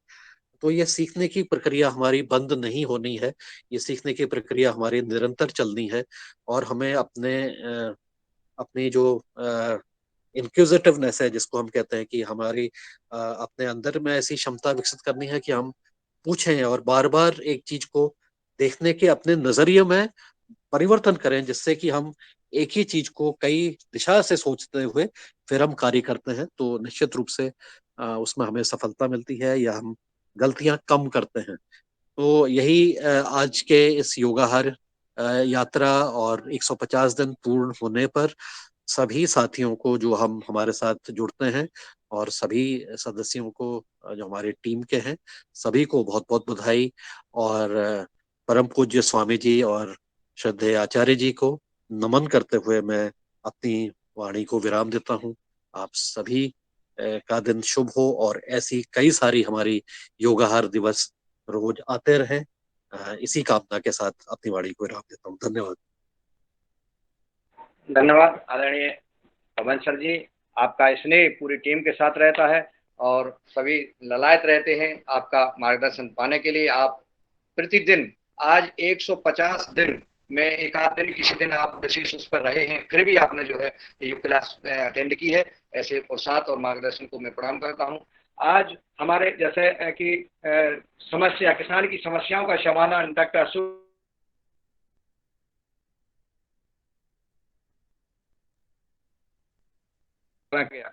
तो ये सीखने की प्रक्रिया हमारी बंद नहीं होनी है, ये सीखने की प्रक्रिया हमारी निरंतर चलनी है। और हमें अपनी जो इंक्विजिटिवनेस है, जिसको हम कहते हैं कि हमारी अपने अंदर में ऐसी क्षमता विकसित करनी है कि हम पूछें और बार बार एक चीज को देखने के अपने नजरिए में परिवर्तन करें, जिससे कि हम एक ही चीज को कई दिशा से सोचते हुए फिर हम कार्य करते हैं, तो निश्चित रूप से उसमें हमें सफलता मिलती है या हम गलतियां कम करते हैं। तो यही आज के इस योगाहार यात्रा और 150 दिन पूर्ण होने पर सभी साथियों को जो हम हमारे साथ जुड़ते हैं, और सभी सदस्यों को जो हमारे टीम के हैं, सभी को बहुत बहुत बधाई। और परम पूज्य स्वामी जी और श्रद्धेय आचार्य जी को नमन करते हुए मैं अपनी वाणी को विराम देता हूँ। आप सभी का दिन शुभ हो, और ऐसी कई सारी हमारी योगाहार दिवस रोज आते रहें। इसी कामना के साथ अपनी वाणी को विराम देता हूँ। धन्यवाद। धन्यवाद आदरणीय पवन सर जी। आपका स्नेह पूरी टीम के साथ रहता है और सभी ललायत रहते हैं आपका मार्गदर्शन पाने के लिए। आप प्रतिदिन आज 150 दिन में एक आध दिन किसी दिन आप विशेष उस पर रहे हैं, फिर भी आपने जो है ये क्लास अटेंड की है, ऐसे प्रोत्साहन और मार्गदर्शन को मैं प्रणाम करता हूँ। आज हमारे जैसे कि समस्या, किसान की समस्याओं का समाधान डॉक्टर किया।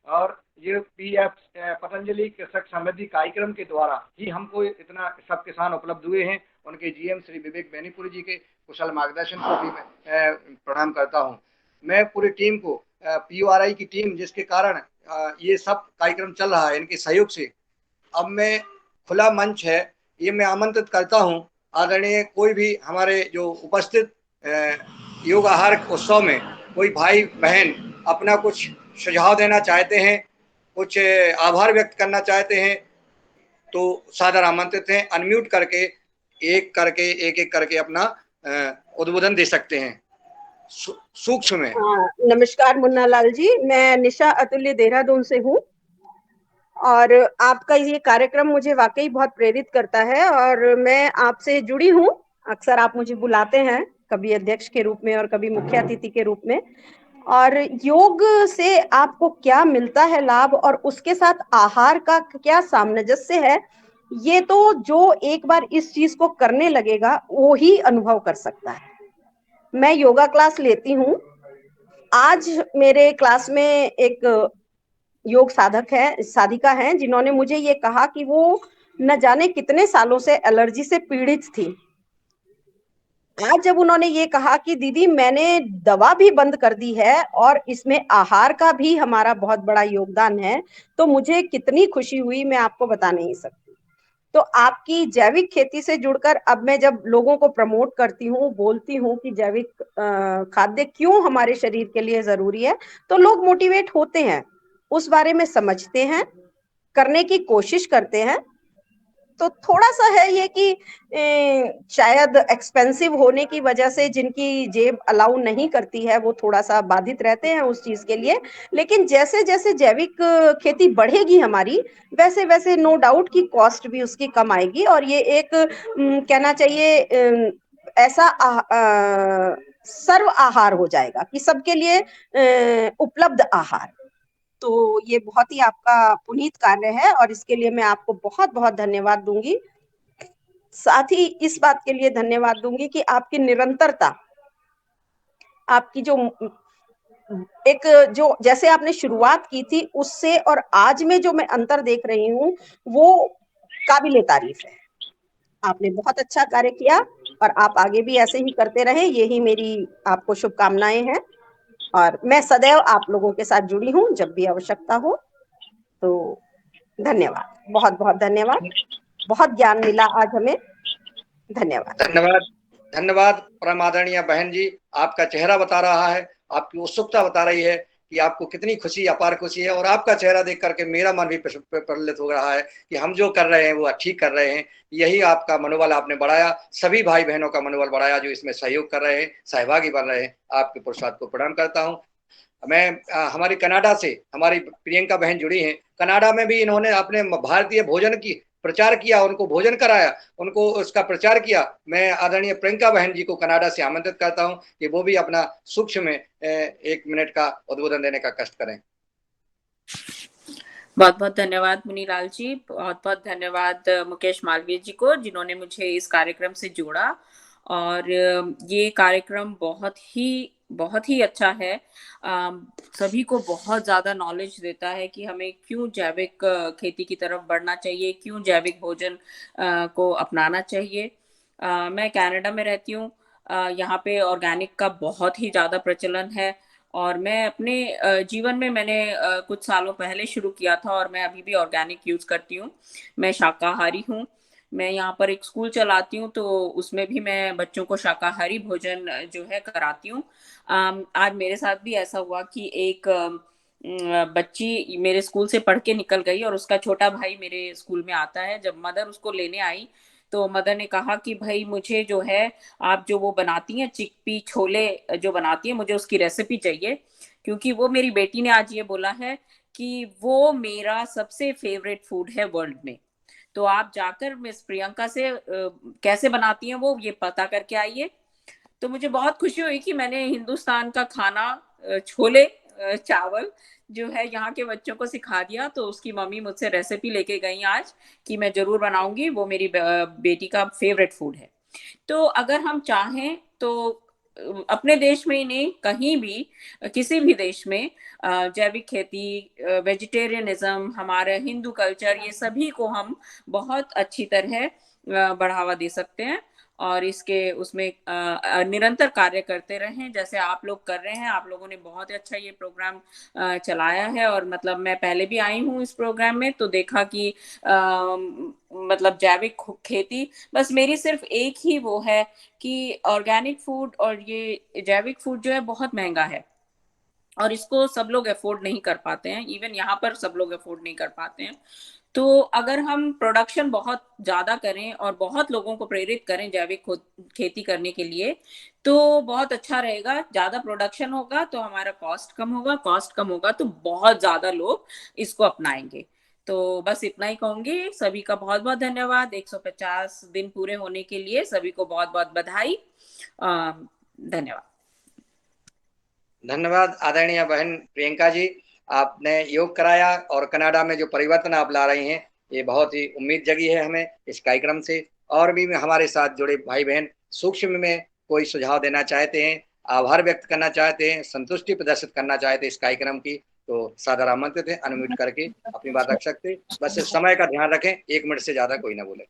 और ये पीएफ पतंजलि कृषक समृद्धि कार्यक्रम के द्वारा ही हमको इतना सब किसान उपलब्ध हुए हैं। उनके जीएम श्री विवेक बेनीपुरी जी के कुशल मार्गदर्शन को भी मैं प्रणाम करता हूँ। मैं पूरी टीम को, पीयूआरआई की टीम जिसके कारण ये सब कार्यक्रम चल रहा है, इनके सहयोग से अब मैं खुला मंच है ये मैं आमंत्रित करता हूँ, आदरणीय कोई भी हमारे जो उपस्थित योग आहार उत्सव में कोई भाई बहन अपना कुछ सुझाव देना चाहते हैं, कुछ आभार व्यक्त करना चाहते हैं, तो सादर आमंत्रित हैं। अनम्यूट करके एक करके अपना उद्बोधन दे सकते हैं सूक्ष्म में। नमस्कार मुन्ना लाल जी, मैं निशा अतुल्य देहरादून से हूँ और आपका ये कार्यक्रम मुझे वाकई बहुत प्रेरित करता है और मैं आपसे जुड़ी हूँ। अक्सर आप मुझे बुलाते हैं, कभी अध्यक्ष के रूप में और कभी मुख्य अतिथि के रूप में। और योग से आपको क्या मिलता है लाभ और उसके साथ आहार का क्या सामंजस्य है, ये तो जो एक बार इस चीज को करने लगेगा वो ही अनुभव कर सकता है। मैं योगा क्लास लेती हूँ। आज मेरे क्लास में एक योग साधिका है जिन्होंने मुझे ये कहा कि वो न जाने कितने सालों से एलर्जी से पीड़ित थी। आज जब उन्होंने ये कहा कि दीदी मैंने दवा भी बंद कर दी है और इसमें आहार का भी हमारा बहुत बड़ा योगदान है, तो मुझे कितनी खुशी हुई मैं आपको बता नहीं सकती। तो आपकी जैविक खेती से जुड़कर अब मैं जब लोगों को प्रमोट करती हूँ, बोलती हूँ कि जैविक खाद्य क्यों हमारे शरीर के लिए जरूरी है, तो लोग मोटिवेट होते हैं, उस बारे में समझते हैं, करने की कोशिश करते हैं। तो थोड़ा सा है ये कि शायद एक्सपेंसिव होने की वजह से जिनकी जेब अलाउ नहीं करती है वो थोड़ा सा बाधित रहते हैं उस चीज के लिए। लेकिन जैसे जैसे जैविक खेती बढ़ेगी हमारी, वैसे वैसे नो डाउट की कॉस्ट भी उसकी कम आएगी और ये एक कहना चाहिए ऐसा सर्व आहार हो जाएगा कि सबके लिए उपलब्ध आहार। तो ये बहुत ही आपका पुनीत कार्य है और इसके लिए मैं आपको बहुत बहुत धन्यवाद दूंगी। साथ ही इस बात के लिए धन्यवाद दूंगी कि आपकी निरंतरता, आपकी जो जैसे आपने शुरुआत की थी उससे और आज में जो मैं अंतर देख रही हूँ वो काबिले तारीफ है। आपने बहुत अच्छा कार्य किया और आप आगे भी ऐसे ही करते रहे, यही मेरी आपको शुभकामनाएं हैं। और मैं सदैव आप लोगों के साथ जुड़ी हूँ, जब भी आवश्यकता हो। तो धन्यवाद, बहुत बहुत धन्यवाद, बहुत ज्ञान मिला आज हमें। धन्यवाद। धन्यवाद, धन्यवाद परम आदरणीय बहन जी। आपका चेहरा बता रहा है, आपकी उत्सुकता बता रही है कि आपको कितनी खुशी, अपार खुशी है। और आपका चेहरा देख करके मेरा मन भी प्रफुल्लित हो रहा है कि हम जो कर रहे हैं वो ठीक कर रहे हैं। यही आपका मनोबल आपने बढ़ाया, सभी भाई बहनों का मनोबल बढ़ाया जो इसमें सहयोग कर रहे हैं, सहभागी बन रहे हैं। आपके पुरुषार्थ को प्रणाम करता हूँ। मैं हमारी कनाडा से हमारी प्रियंका बहन जुड़ी हैं। कनाडा में भी इन्होंने अपने भारतीय भोजन की प्रचार किया, उनको भोजन कराया, उनको उसका प्रचार किया। मैं आदरणीय प्रियंका बहन जी को कनाडा से आमंत्रित करता हूं कि वो भी अपना सूक्ष्म में 1 मिनट का उद्बोधन देने का कष्ट करें। बहुत बहुत धन्यवाद मुनीलाल जी, बहुत बहुत धन्यवाद मुकेश मालवीय जी को जिन्होंने मुझे इस कार्यक्रम से जोड़ा। और ये कार्यक्रम बहुत ही अच्छा है, सभी को बहुत ज़्यादा नॉलेज देता है कि हमें क्यों जैविक खेती की तरफ बढ़ना चाहिए, क्यों जैविक भोजन को अपनाना चाहिए। मैं कनाडा में रहती हूँ, यहाँ पे ऑर्गेनिक का बहुत ही ज़्यादा प्रचलन है और मैं अपने जीवन में मैंने कुछ सालों पहले शुरू किया था और मैं अभी भी ऑर्गेनिक यूज़ करती हूँ। मैं शाकाहारी हूँ, मैं यहाँ पर एक स्कूल चलाती हूँ तो उसमें भी मैं बच्चों को शाकाहारी भोजन जो है कराती हूँ। आज मेरे साथ भी ऐसा हुआ कि एक बच्ची मेरे स्कूल से पढ़ के निकल गई और उसका छोटा भाई मेरे स्कूल में आता है। जब मदर उसको लेने आई तो मदर ने कहा कि भाई मुझे जो है आप जो वो बनाती हैं चिकपी छोले जो बनाती हैं, मुझे उसकी रेसिपी चाहिए, क्योंकि वो मेरी बेटी ने आज ये बोला है कि वो मेरा सबसे फेवरेट फूड है वर्ल्ड में। तो आप जाकर मिस प्रियंका से कैसे बनाती हैं वो ये पता करके आइए। तो मुझे बहुत खुशी हुई कि मैंने हिंदुस्तान का खाना छोले चावल जो है यहाँ के बच्चों को सिखा दिया। तो उसकी मम्मी मुझसे रेसिपी लेके गई आज कि मैं जरूर बनाऊंगी, वो मेरी बेटी का फेवरेट फूड है। तो अगर हम चाहें तो अपने देश में ही नहीं, कहीं भी, किसी भी देश में जैविक खेती, वेजिटेरियनिज्म, हमारा हिंदू कल्चर, ये सभी को हम बहुत अच्छी तरह बढ़ावा दे सकते हैं और इसके उसमें निरंतर कार्य करते रहें जैसे आप लोग कर रहे हैं। आप लोगों ने बहुत ही अच्छा ये प्रोग्राम चलाया है और मतलब मैं पहले भी आई हूँ इस प्रोग्राम में, तो देखा कि मतलब जैविक खेती, बस मेरी सिर्फ एक ही वो है कि ऑर्गेनिक फूड और ये जैविक फूड जो है बहुत महंगा है और इसको सब लोग अफोर्ड नहीं कर पाते हैं, इवन यहाँ पर सब लोग अफोर्ड नहीं कर पाते हैं। तो अगर हम प्रोडक्शन बहुत ज्यादा करें और बहुत लोगों को प्रेरित करें जैविक खेती करने के लिए तो बहुत अच्छा रहेगा। ज्यादा प्रोडक्शन होगा तो हमारा कॉस्ट कम होगा, कॉस्ट कम होगा तो बहुत ज्यादा लोग इसको अपनाएंगे। तो बस इतना ही कहूंगी। सभी का बहुत बहुत धन्यवाद। 150 दिन पूरे होने के लिए सभी को बहुत बहुत बधाई। धन्यवाद। धन्यवाद आदरणीय बहन प्रियंका जी, आपने योग कराया और कनाडा में जो परिवर्तन आप ला रही हैं ये बहुत ही उम्मीद जगी है हमें इस कार्यक्रम से। और भी हमारे साथ जुड़े भाई बहन सूक्ष्म में कोई सुझाव देना चाहते हैं, आभार व्यक्त करना चाहते हैं, संतुष्टि प्रदर्शित करना चाहते हैं इस कार्यक्रम की, तो सादर आमंत्रित है, अनम्यूट करके अपनी बात रख सकते। बस समय का ध्यान रखें, 1 मिनट से ज्यादा कोई ना बोले।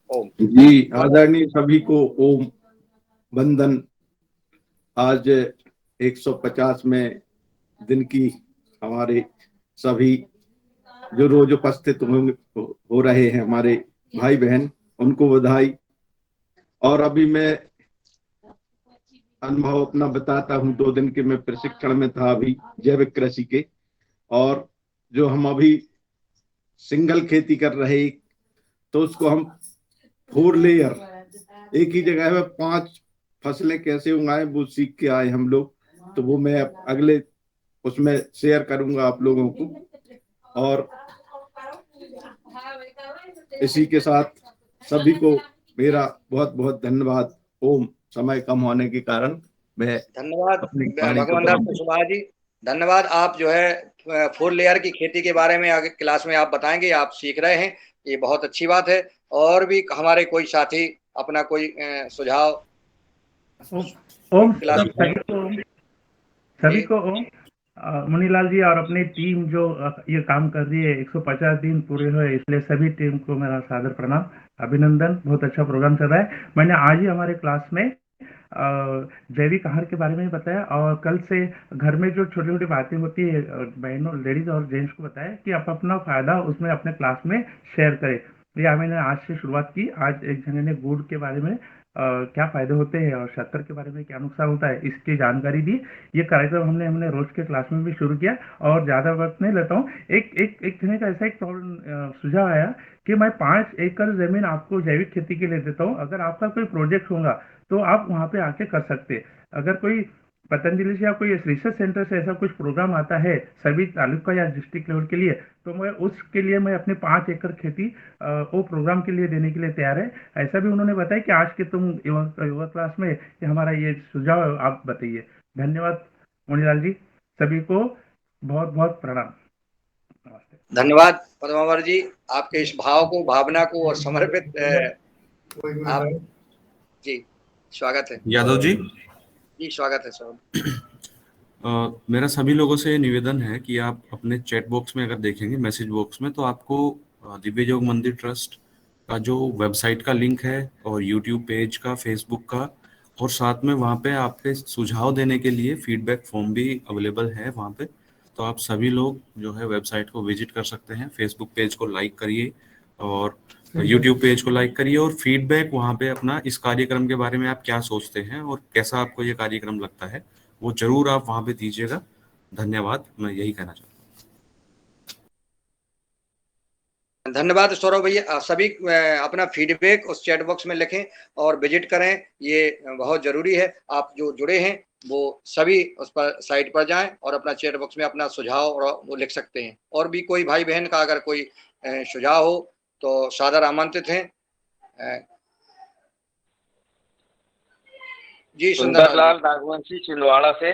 ओम जी, आदरणीय सभी को ओम वंदन। आज 150वें दिन की हमारे सभी जो रोज उपस्थित हो रहे हैं हमारे भाई बहन, उनको बधाई। और अभी मैं अनुभव अपना बताता हूँ। 2 दिन के मैं प्रशिक्षण में था अभी जैविक कृषि के, और जो हम अभी सिंगल खेती कर रहे तो उसको हम 4 लेयर एक ही जगह में 5 फसलें कैसे उगाएं वो सीख के आए हम लोग। तो वो मैं अगले उसमें शेयर करूंगा आप लोगों को। और इसी के साथ सभी को मेरा बहुत बहुत धन्यवाद। ओम। समय कम होने के कारण मैं धन्यवाद भगवान दास कुशवाहा जी, धन्यवाद। आप जो है 4 लेयर की खेती के बारे में आगे क्लास में आप बताएंगे, आप सीख रहे हैं, ये बहुत अच्छी बात है। और भी हमारे कोई साथी अपना कोई सुझाव ओम सभी को ओम। मुनीलाल जी और अपनी टीम जो ये काम कर रही है, 150 दिन पूरे हुए, इसलिए सभी टीम को मेरा सादर प्रणाम, अभिनंदन। बहुत अच्छा प्रोग्राम चल रहा है। मैंने आज ही हमारे क्लास में जैविक आहार के बारे में बताया और कल से घर में जो छोटी छोटी बातें होती है बहनों, लेडीज और जेंट्स को बताया कि आप अपना फायदा उसमें अपने क्लास में शेयर करें। ये मैंने आज से शुरुआत की। आज एक जने ने गुड़ के बारे में क्या फायदे होते हैं और शक्कर के बारे में क्या नुकसान होता है इसकी जानकारी दी। ये कार्यक्रम हमने रोज के क्लास में भी शुरू किया और ज्यादा वक्त नहीं लेता हूँ। एक जने का ऐसा एक प्रॉब्लम सुझाव आया कि मैं 5 एकड़ जमीन आपको जैविक खेती के लिए देता हूँ, अगर आपका कोई प्रोजेक्ट होगा तो आप वहाँ पे आके कर सकते। अगर कोई पतंजलि से या कोई रिसर्च सेंटर से ऐसा कुछ प्रोग्राम आता है सभी तालुका या डिस्ट्रिक्ट लेवल के लिए, तो मैं उसके लिए मैं अपने 5 एकड़ खेती वो प्रोग्राम के लिए देने के लिए तैयार है। ऐसा भी उन्होंने बताया कि आज के तुम युवा क्लास में कि हमारा ये सुझाव आप बताइए। धन्यवाद मुनीलाल जी, सभी को बहुत बहुत प्रणाम। धन्यवाद पद्मावर जी, आपके इस भाव को, भावना को और समर्पित आप जी स्वागत है। यादव जी स्वागत है सर। मेरा सभी लोगों से निवेदन है कि आप अपने चैट बॉक्स में अगर देखेंगे, मैसेज बॉक्स में, तो आपको दिव्य योग मंदिर ट्रस्ट का जो वेबसाइट का लिंक है और यूट्यूब पेज का, फेसबुक का, और साथ में वहाँ पे आपके सुझाव देने के लिए फीडबैक फॉर्म भी अवेलेबल है वहाँ पे। तो आप सभी लोग जो है वेबसाइट को विजिट कर सकते हैं। फेसबुक पेज को लाइक करिए और यूट्यूब पेज को लाइक करिए और फीडबैक वहाँ पे अपना इस कार्यक्रम के बारे में आप क्या सोचते हैं और कैसा आपको ये कार्यक्रम लगता है वो जरूर आप वहाँ पे दीजिएगा। धन्यवाद, मैं यही कहना चाहता हूँ। धन्यवाद सौरभ भैया। सभी अपना फीडबैक उस चैट बॉक्स में लिखें और विजिट करें, ये बहुत जरूरी है। आप जो जुड़े हैं वो सभी उस पर साइट पर जाएं और अपना चैट बॉक्स में अपना सुझाव और वो लिख सकते हैं। और भी कोई भाई बहन का अगर कोई सुझाव हो तो सादर आमंत्रित हैं। जी सुंदरलाल नागवंशी छिंदवाड़ा से।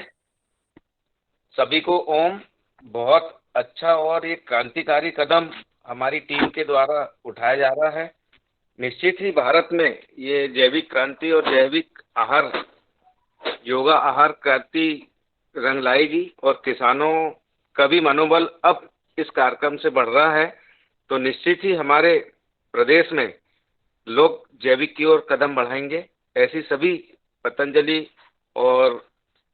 सभी को ओम। बहुत अच्छा और एक क्रांतिकारी कदम हमारी टीम के द्वारा उठाया जा रहा है। निश्चित ही भारत में ये जैविक क्रांति और जैविक आहार योगा आहार क्रांति रंग लाएगी और किसानों का भी मनोबल अब इस कार्यक्रम से बढ़ रहा है, तो निश्चित ही हमारे प्रदेश में लोग जैविक की ओर कदम बढ़ाएंगे। ऐसी सभी पतंजलि और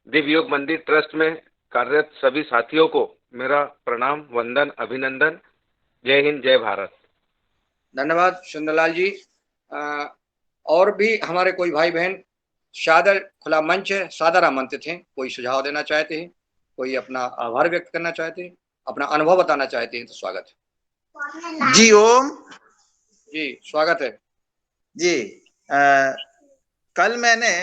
दिव्य योग मंदिर ट्रस्ट में कार्यरत सभी साथियों को मेरा प्रणाम, वंदन, अभिनंदन। जय हिंद, जय भारत। धन्यवाद सुंदरलाल जी। और भी हमारे कोई भाई बहन, सादर खुला मंच है, सादर आमंत्रित हैं। कोई सुझाव देना चाहते हैं, कोई अपना आभार व्यक्त करना चाहते हैं, अपना अनुभव बताना चाहते हैं, तो स्वागत है जी। ओम जी, स्वागत है जी। कल मैंने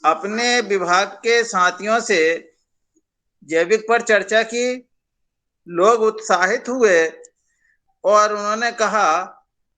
अपने विभाग के साथियों से जैविक पर चर्चा की। लोग उत्साहित हुए और उन्होंने कहा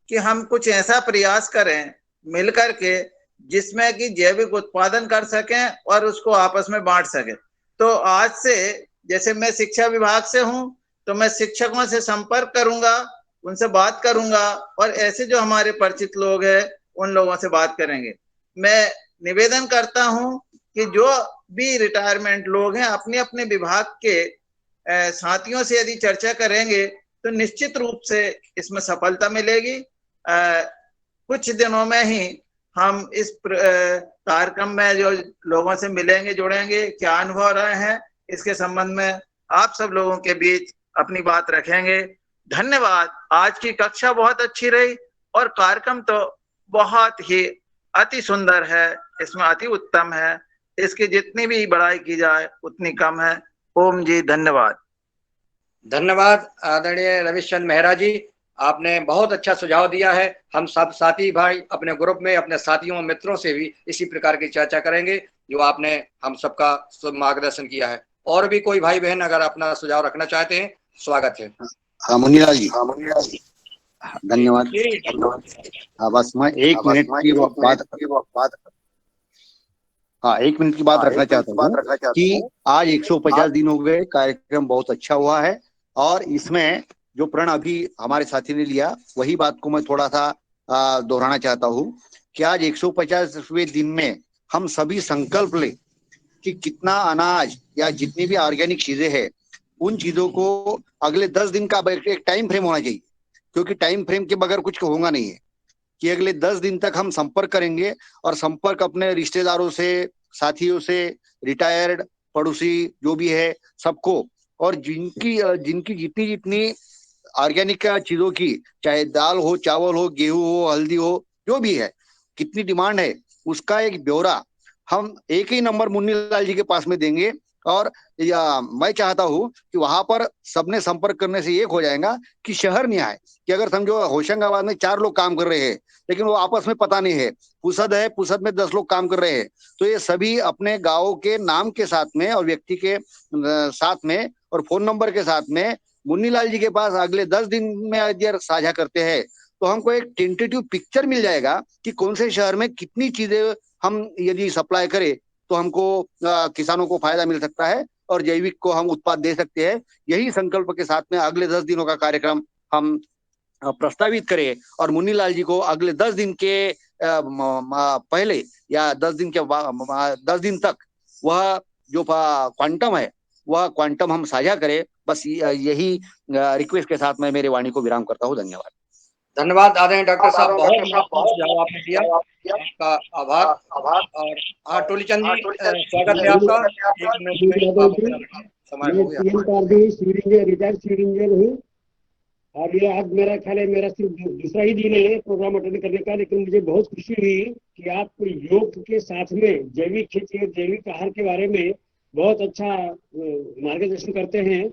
कि हम कुछ ऐसा प्रयास करें मिलकर के जिसमें कि जैविक उत्पादन कर सकें और उसको आपस में बांट सकें। तो आज से, जैसे मैं शिक्षा विभाग से हूं, तो मैं शिक्षकों से संपर्क करूंगा, उनसे बात करूंगा और ऐसे जो हमारे परिचित लोग हैं उन लोगों से बात करेंगे। मैं निवेदन करता हूं कि जो भी रिटायरमेंट लोग हैं अपने अपने विभाग के साथियों से यदि चर्चा करेंगे तो निश्चित रूप से इसमें सफलता मिलेगी। कुछ दिनों में ही हम इस कार्यक्रम में जो लोगों से मिलेंगे, जुड़ेंगे, क्या अनुभव रहे हैं इसके संबंध में आप सब लोगों के बीच अपनी बात रखेंगे। धन्यवाद। आज की कक्षा बहुत अच्छी रही और कार्यक्रम तो बहुत ही अति सुंदर है, इसमें अति उत्तम है। इसकी जितनी भी बड़ाई की जाए उतनी कम है। ओम जी, धन्यवाद। धन्यवाद आदरणीय रविशंकर मेहरा जी, आपने बहुत अच्छा सुझाव दिया है। हम सब साथी भाई अपने ग्रुप में अपने साथियों मित्रों से भी इसी प्रकार की चर्चा करेंगे जो आपने हम सबका मार्गदर्शन किया है। और भी कोई भाई बहन अगर अपना सुझाव रखना चाहते हैं, स्वागत है। हाँ मुनीलाल जी, धन्यवाद। हाँ बस मैं एक मिनट की बात हाँ 1 मिनट की बात रखना चाहता हूँ कि आज 150 दिन हो गए, कार्यक्रम बहुत अच्छा हुआ है और इसमें जो प्रण अभी हमारे साथी ने लिया वही बात को मैं थोड़ा सा दोहराना चाहता हूँ कि आज 150वें दिन में हम सभी संकल्प ले कि कितना अनाज या जितनी भी ऑर्गेनिक चीजें हैं उन चीजों को अगले 10 दिन का एक टाइम फ्रेम होना चाहिए, क्योंकि टाइम फ्रेम के बगैर कुछ होगा नहीं है। कि अगले 10 दिन तक हम संपर्क करेंगे और संपर्क अपने रिश्तेदारों से, साथियों से, रिटायर्ड पड़ोसी जो भी है सबको, और जिनकी जितनी जितनी ऑर्गेनिक चीजों की, चाहे दाल हो, चावल हो, गेहूं हो, हल्दी हो, जो भी है, कितनी डिमांड है उसका एक ब्यौरा हम एक ही नंबर मुन्नी लाल जी के पास में देंगे। और मैं चाहता हूं कि वहां पर सबने संपर्क करने से एक हो जाएगा कि शहर नहीं आए कि अगर समझो होशंगाबाद में 4 लोग काम कर रहे हैं लेकिन वो आपस में पता नहीं है, पुसद है, पुसद में 10 लोग काम कर रहे हैं, तो ये सभी अपने गाँव के नाम के साथ में और व्यक्ति के साथ में और फोन नंबर के साथ में मुन्नी लाल जी के पास अगले 10 दिन में अगर साझा करते हैं तो हमको एक टेंटेटिव पिक्चर मिल जाएगा कि कौन से शहर में कितनी चीजें हम यदि सप्लाई करें तो हमको किसानों को फायदा मिल सकता है और जैविक को हम उत्पाद दे सकते हैं। यही संकल्प के साथ में अगले 10 दिनों का कार्यक्रम हम प्रस्तावित करें और मुन्नी लाल जी को अगले 10 दिन के पहले या 10 दिन के 10 दिन तक वह जो क्वांटम है वह क्वांटम हम साझा करें। बस यही रिक्वेस्ट के साथ मैं मेरे वाणी को विराम करता हूँ। धन्यवाद। धन्यवाद आदरणीय डॉक्टर साहब, बहुत सुझाव आपने दिया, आपका आभार। और हाँ टोलीचंद जी, स्वागत है आपका। 1 मिनट में आप समय हो गया। रिटायर्ड सिविल इंजीनियर हूँ और ये आज मेरा ख्याल है मेरा सिर्फ दूसरा ही दिन है प्रोग्राम अटेंड करने का, लेकिन मुझे बहुत खुशी हुई कि आप योग के साथ में जैविक खेती और जैविक आहार के बारे में बहुत अच्छा मार्गदर्शन करते हैं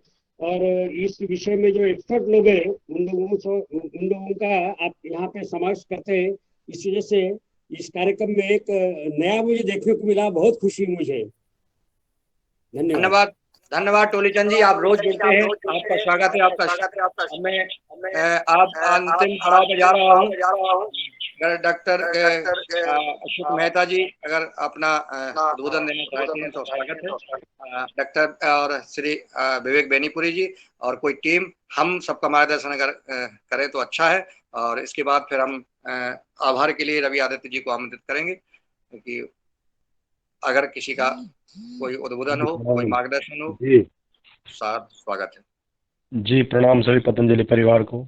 और इस विषय में जो एक्सपर्ट लोग हैं उन लोगों का आप यहाँ पे समावेश करते हैं। इस वजह से इस कार्यक्रम में एक नया मुझे देखने को मिला, बहुत खुशी मुझे। धन्यवाद। धन्यवाद टोलीचंद जी, आप रोज जुड़ते हैं, आपका स्वागत है। आपका मैं आप अंतिम पड़ाव पे जा रहा हूँ। अगर डॉक्टर अशोक मेहता जी अगर अपना उद्बोधन देना चाहते हैं तो स्वागत है। डॉक्टर और श्री विवेक बेनीपुरी जी और कोई टीम, हम सबका मार्गदर्शन अगर करें तो अच्छा है। और इसके बाद फिर हम आभार के लिए रवि आदित्य जी को आमंत्रित करेंगे, क्योंकि अगर किसी का कोई उद्बोधन हो, कोई मार्गदर्शन हो, जी साथ स्वागत है। जी, प्रणाम सभी पतंजलि परिवार को।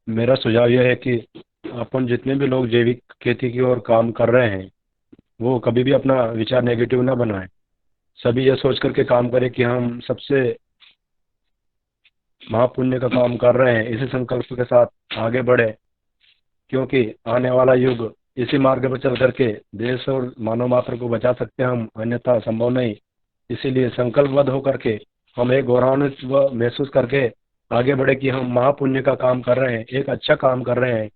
मेरा सुझाव यह है कि अपन जितने भी लोग जैविक खेती की ओर काम कर रहे हैं वो कभी भी अपना विचार नेगेटिव ना बनाएं। सभी यह सोच करके काम करें कि हम सबसे महापुण्य का काम कर रहे हैं, इसी संकल्प के साथ आगे बढ़े, क्योंकि आने वाला युग इसी मार्ग पर चल करके देश और मानव मात्र को बचा सकते हैं हम, अन्यथा संभव नहीं। इसीलिए संकल्पबद्ध होकर के हम एक गौरवान्वित महसूस करके आगे बढ़े कि हम महापुण्य का काम कर रहे हैं, एक अच्छा काम कर रहे हैं।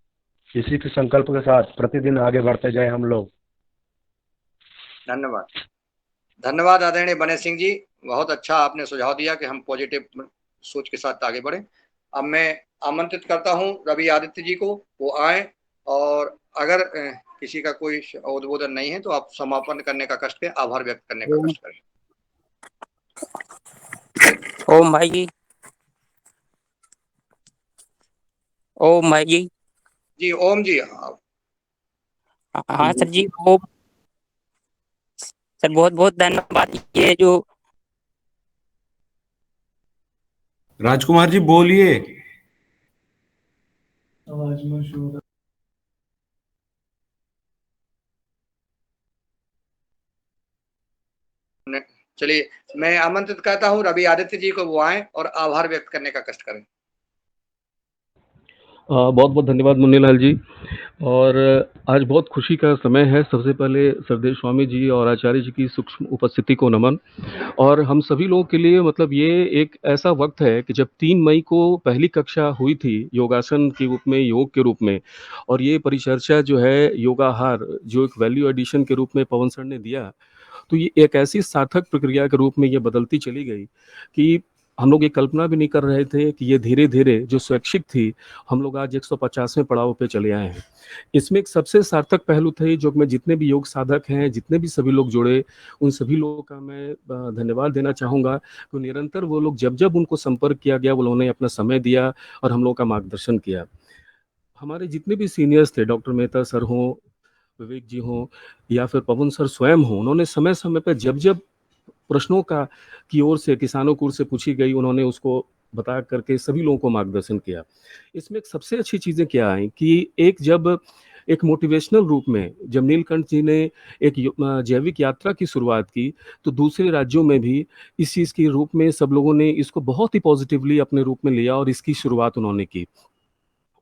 इसी के संकल्प के साथ प्रतिदिन आगे बढ़ते जाए हम लोग। धन्यवाद। धन्यवाद आदरणीय बने सिंह जी, बहुत अच्छा आपने सुझाव दिया कि हम पॉजिटिव सोच के साथ आगे बढ़े। अब मैं आमंत्रित करता हूं रवि आदित्य जी को, वो आए और अगर किसी का कोई उद्बोधन नहीं है तो आप समापन करने का कष्ट करें, आभार व्यक्त करने का कष्ट करें। ओम भाई जी, ओम भाई जी। जी ओम जी। हाँ सर जी, ओम सर, बहुत बहुत धन्यवाद। ये जो राजकुमार जी बोलिए। आवाज मशहूर। चलिए मैं आमंत्रित करता हूं रवि आदित्य जी को, वो आए और आभार व्यक्त करने का कष्ट करें। बहुत बहुत धन्यवाद मुन्नीलाल जी। और आज बहुत खुशी का समय है। सबसे पहले सरदेव स्वामी जी और आचार्य जी की सूक्ष्म उपस्थिति को नमन। और हम सभी लोगों के लिए मतलब ये एक ऐसा वक्त है कि जब 3 मई को पहली कक्षा हुई थी योगासन के रूप में, योग के रूप में, और ये परिचर्चा जो है योगाहार जो एक वैल्यू एडिशन के रूप में पवन सर ने दिया, तो ये एक ऐसी सार्थक प्रक्रिया के रूप में ये बदलती चली गई कि हम लोग ये कल्पना भी नहीं कर रहे थे कि ये धीरे धीरे जो स्वैच्छिक थी हम लोग आज 150वें पड़ाव पे चले आए हैं। इसमें एक सबसे सार्थक पहलू थे जो मैं जितने भी योग साधक हैं, जितने भी सभी लोग जुड़े, उन सभी लोगों का मैं धन्यवाद देना चाहूँगा कि निरंतर वो लोग जब जब उनको संपर्क किया गया उन्होंने अपना समय दिया और हम लोगों का मार्गदर्शन किया। हमारे जितने भी सीनियर्स थे, डॉक्टर मेहता सर हों, विवेक जी हों या फिर पवन सर स्वयं हों, उन्होंने समय समय पर जब जब प्रश्नों का की ओर से किसानों की ओर से पूछी गई उन्होंने उसको बता करके सभी लोगों को मार्गदर्शन किया। इसमें एक सबसे अच्छी चीज़ें क्या आई कि जब एक मोटिवेशनल रूप में जब नीलकंठ जी ने एक जैविक यात्रा की शुरुआत की तो दूसरे राज्यों में भी इस चीज़ के रूप में सब लोगों ने इसको बहुत ही पॉजिटिवली अपने रूप में लिया और इसकी शुरुआत उन्होंने की।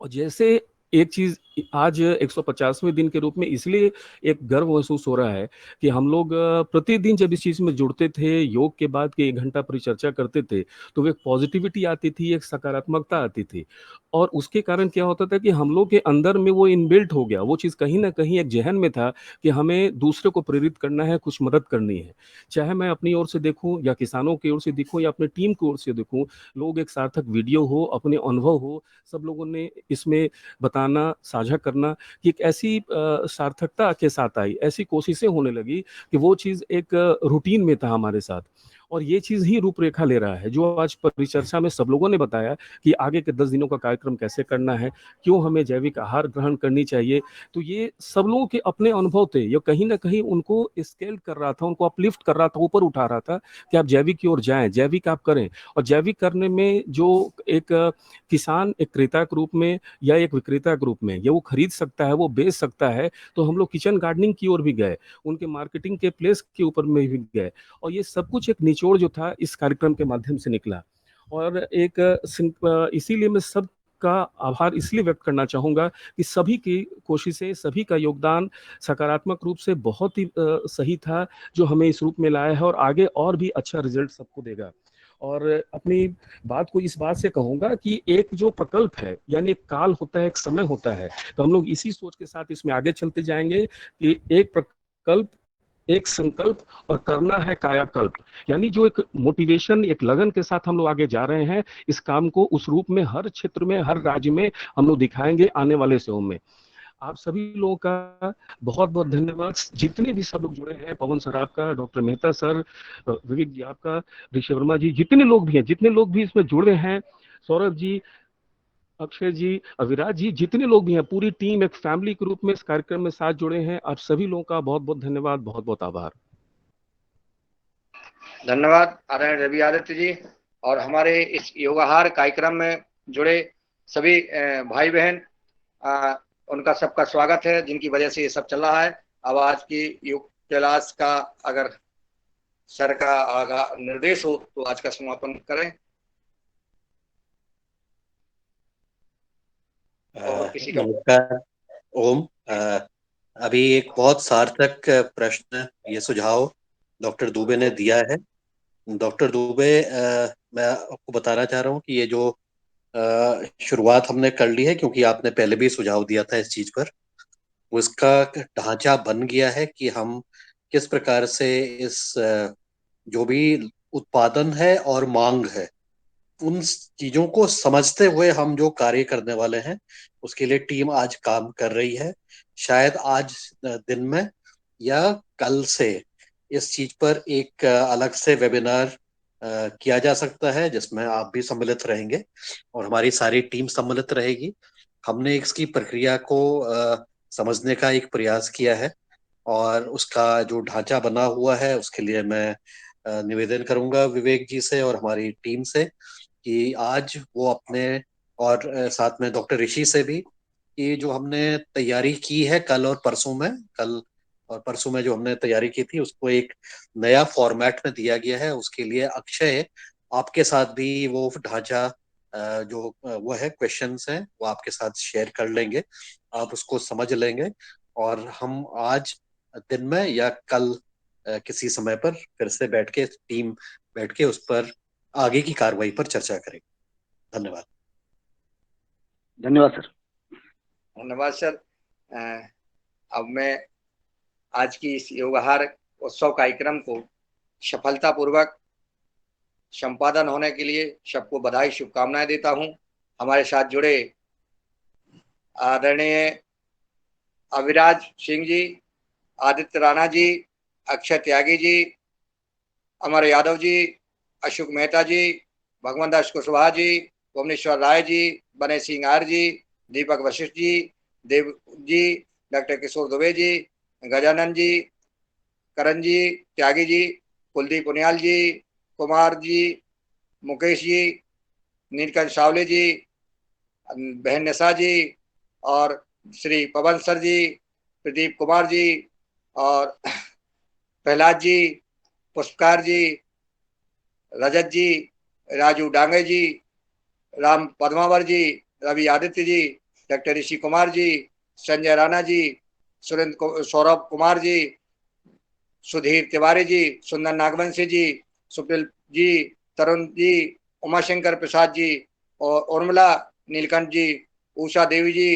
और जैसे एक चीज़ आज 150वें दिन के रूप में इसलिए एक गर्व महसूस हो रहा है कि हम लोग प्रतिदिन जब इस चीज़ में जुड़ते थे, योग के बाद के 1 घंटा परिचर्चा करते थे, तो वो एक पॉजिटिविटी आती थी, एक सकारात्मकता आती थी। और उसके कारण क्या होता था कि हम लोग के अंदर में वो इनबिल्ट हो गया, वो चीज़ कहीं न कहीं एक ज़हन में था कि हमें दूसरे को प्रेरित करना है, कुछ मदद करनी है। चाहे मैं अपनी ओर से देखूँ या किसानों की ओर से देखूँ या अपनी टीम की ओर से देखूँ, लोग एक सार्थक वीडियो हो, अपने अनुभव हो, सब लोगों ने इसमें बताना, साझा करना कि एक ऐसी सार्थकता के साथ आई, ऐसी कोशिशें होने लगी कि वो चीज़ एक रूटीन में था हमारे साथ। और ये चीज़ ही रूपरेखा ले रहा है जो आज परिचर्चा में सब लोगों ने बताया कि आगे के 10 दिनों का कार्यक्रम कैसे करना है, क्यों हमें जैविक आहार ग्रहण करनी चाहिए। तो ये सब लोगों के अपने अनुभव थे, ये कहीं ना कहीं उनको स्केल कर रहा था, उनको अपलिफ्ट कर रहा था, ऊपर उठा रहा था कि आप जैविक की ओर जाएं, जैविक आप करें। और जैविक करने में जो एक किसान एक क्रेता के रूप में या एक विक्रेता के रूप में ये वो खरीद सकता है, वो बेच सकता है, तो हम लोग किचन गार्डनिंग की ओर भी गए, उनके मार्केटिंग के प्लेस के ऊपर में भी गए। और ये सब कुछ एक निचोड़ जो था इस कार्यक्रम के माध्यम से निकला। और एक इसीलिए मैं सब का आभार इसलिए व्यक्त करना चाहूँगा कि सभी की कोशिशें, सभी का योगदान सकारात्मक रूप से बहुत ही सही था जो हमें इस रूप में लाया है और आगे और भी अच्छा रिजल्ट सबको देगा। और अपनी बात को इस बात से कहूँगा कि एक जो प्रकल्प है यानी एक काल होता है, एक समय होता है, तो हम लोग इसी सोच के साथ इसमें आगे चलते जाएंगे कि एक प्रकल्प, एक संकल्प और करना है कायाकल्प। यानी जो एक मोटिवेशन, एक लगन के साथ हम लोग आगे जा रहे हैं, इस काम को उस रूप में हर क्षेत्र में, हर राज्य में हम लोग दिखाएंगे आने वाले समय में। आप सभी लोगों का बहुत बहुत धन्यवाद। जितने भी सब लोग जुड़े हैं, पवन सर आपका, डॉक्टर मेहता सर, विवेक जी आपका, ऋषि वर्मा जी, जितने लोग भी हैं, जितने लोग भी इसमें जुड़े हैं, सौरभ जी, अक्षय जी, अविराज जी, जितने लोग भी हैं, पूरी टीम एक फैमिली के रूप में इस कार्यक्रम में साथ जुड़े हैं, आप सभी लोगों का बहुत बहुत धन्यवाद, बहुत बहुत आभार। धन्यवाद आदरणीय रवि आदित्य जी और हमारे इस योगाहार कार्यक्रम में जुड़े सभी भाई बहन, उनका सबका स्वागत है जिनकी वजह से ये सब चल रहा है। अब आज की योग क्लास का अगर सर का निर्देश हो तो आज का समापन करें। नमस्कार, ओम। अभी एक बहुत सार्थक प्रश्न, ये सुझाव डॉक्टर दुबे ने दिया है। डॉक्टर दुबे, मैं आपको बताना चाह रहा हूँ कि ये जो शुरुआत हमने कर ली है, क्योंकि आपने पहले भी सुझाव दिया था इस चीज पर, उसका ढांचा बन गया है कि हम किस प्रकार से इस जो भी उत्पादन है और मांग है, उन चीजों को समझते हुए हम जो कार्य करने वाले हैं उसके लिए टीम आज काम कर रही है। शायद आज दिन में या कल से इस चीज पर एक अलग से वेबिनार किया जा सकता है जिसमें आप भी सम्मिलित रहेंगे और हमारी सारी टीम सम्मिलित रहेगी। हमने इसकी प्रक्रिया को समझने का एक प्रयास किया है और उसका जो ढांचा बना हुआ है उसके लिए मैं निवेदन करूंगा विवेक जी से और हमारी टीम से कि आज वो अपने, और साथ में डॉक्टर ऋषि से भी, कि जो हमने तैयारी की है कल और परसों में जो हमने तैयारी की थी उसको एक नया फॉर्मेट में दिया गया है। उसके लिए अक्षय आपके साथ भी वो ढांचा जो वो है, क्वेश्चंस हैं, वो आपके साथ शेयर कर लेंगे, आप उसको समझ लेंगे और हम आज दिन में या कल किसी समय पर फिर से टीम बैठ के उस पर आगे की कार्रवाई पर चर्चा करेंगे। धन्यवाद। धन्यवाद सर। धन्यवाद सर। अब मैं आज की इस योगाहार उत्सव कार्यक्रम को सफलतापूर्वक संपादन होने के लिए सबको बधाई शुभकामनाएं देता हूं। हमारे साथ जुड़े आदरणीय अविराज सिंह जी, आदित्य राणा जी, अक्षय त्यागी जी, अमर यादव जी, अशोक मेहता जी, भगवान दास कुशवाहा जी, भुवनेश्वर राय जी, बने सिंह आर जी, दीपक वशिष्ठ जी, देव जी, डॉक्टर किशोर दुबे जी, गजानंद जी, करण जी, त्यागी जी, कुलदीप उनियाल जी, कुमार जी, मुकेश जी, नीलकंठ सावले जी, बहन निशा जी और श्री पवन सर जी, प्रदीप कुमार जी और प्रहलाद जी, पुष्पकार जी, रजत जी, राजू डांगे जी, राम पद्मावर जी, रवि आदित्य जी, डॉक्टर ऋषि कुमार जी, संजय राणा जी, सौरभ कुमार जी, सुधीर तिवारी जी, सुंदर नागवंशी जी, सुप्रिल जी, तरुण जी, उमाशंकर प्रसाद जी और उर्मिला नीलकंठ जी, उषा देवी जी,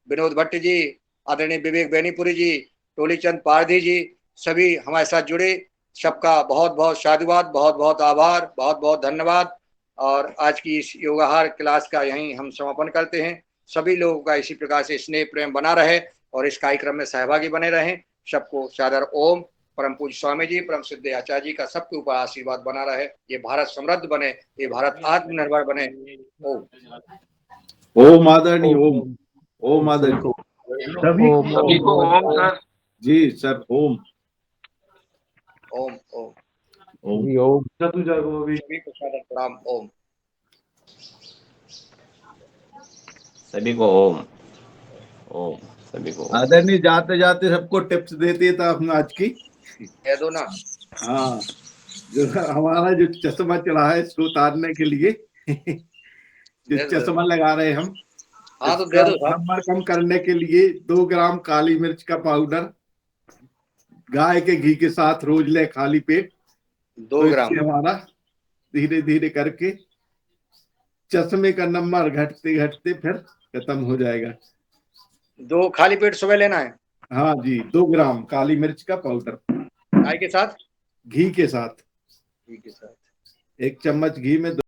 विनोद भट्ट जी, आदरणीय विवेक बेनीपुरी जी, टोलीचंद पारधी जी, सभी हमारे साथ जुड़े, सबका बहुत बहुत साधुवाद, बहुत बहुत आभार, बहुत बहुत धन्यवाद। और आज की इस योगाहार क्लास का यहीं हम समापन करते हैं। सभी लोगों का इसी प्रकार से स्नेह प्रेम बना रहे और इस कार्यक्रम में सहभागी बने रहें। सबको सादर ओम। परम पूज्य स्वामी जी, परम सिद्ध आचार्य जी का सबके ऊपर आशीर्वाद बना रहे। ये भारत समृद्ध बने, ये भारत आत्मनिर्भर बने। ओम। ओम आदरणीय ओम। ओम आदरणीय सभी को ओम सर जी। सर ओम ओम ओम ओम ओम। सभी को सादर प्रणाम। ओम। सभी को ओम। ओम सभी को। आदरणीय जाते जाते सबको टिप्स देते था हम आज की, कह दो ना। हाँ, जो हमारा जो चश्मा चला है इसको उतारने के लिए जो चश्मा लगा रहे हम, हाँ तो दे दो। नंबर कम करने के लिए 2 ग्राम काली मिर्च का पाउडर गाय के घी के साथ रोज ले खाली पेट। 2 ग्राम। इससे हमारा धीरे धीरे करके चश्मे का नंबर घटते घटते फिर खत्म हो जाएगा। 2 खाली पेट सुबह लेना है। हाँ जी, 2 ग्राम काली मिर्च का पाउडर गाय के साथ, घी के साथ, 1 चम्मच घी में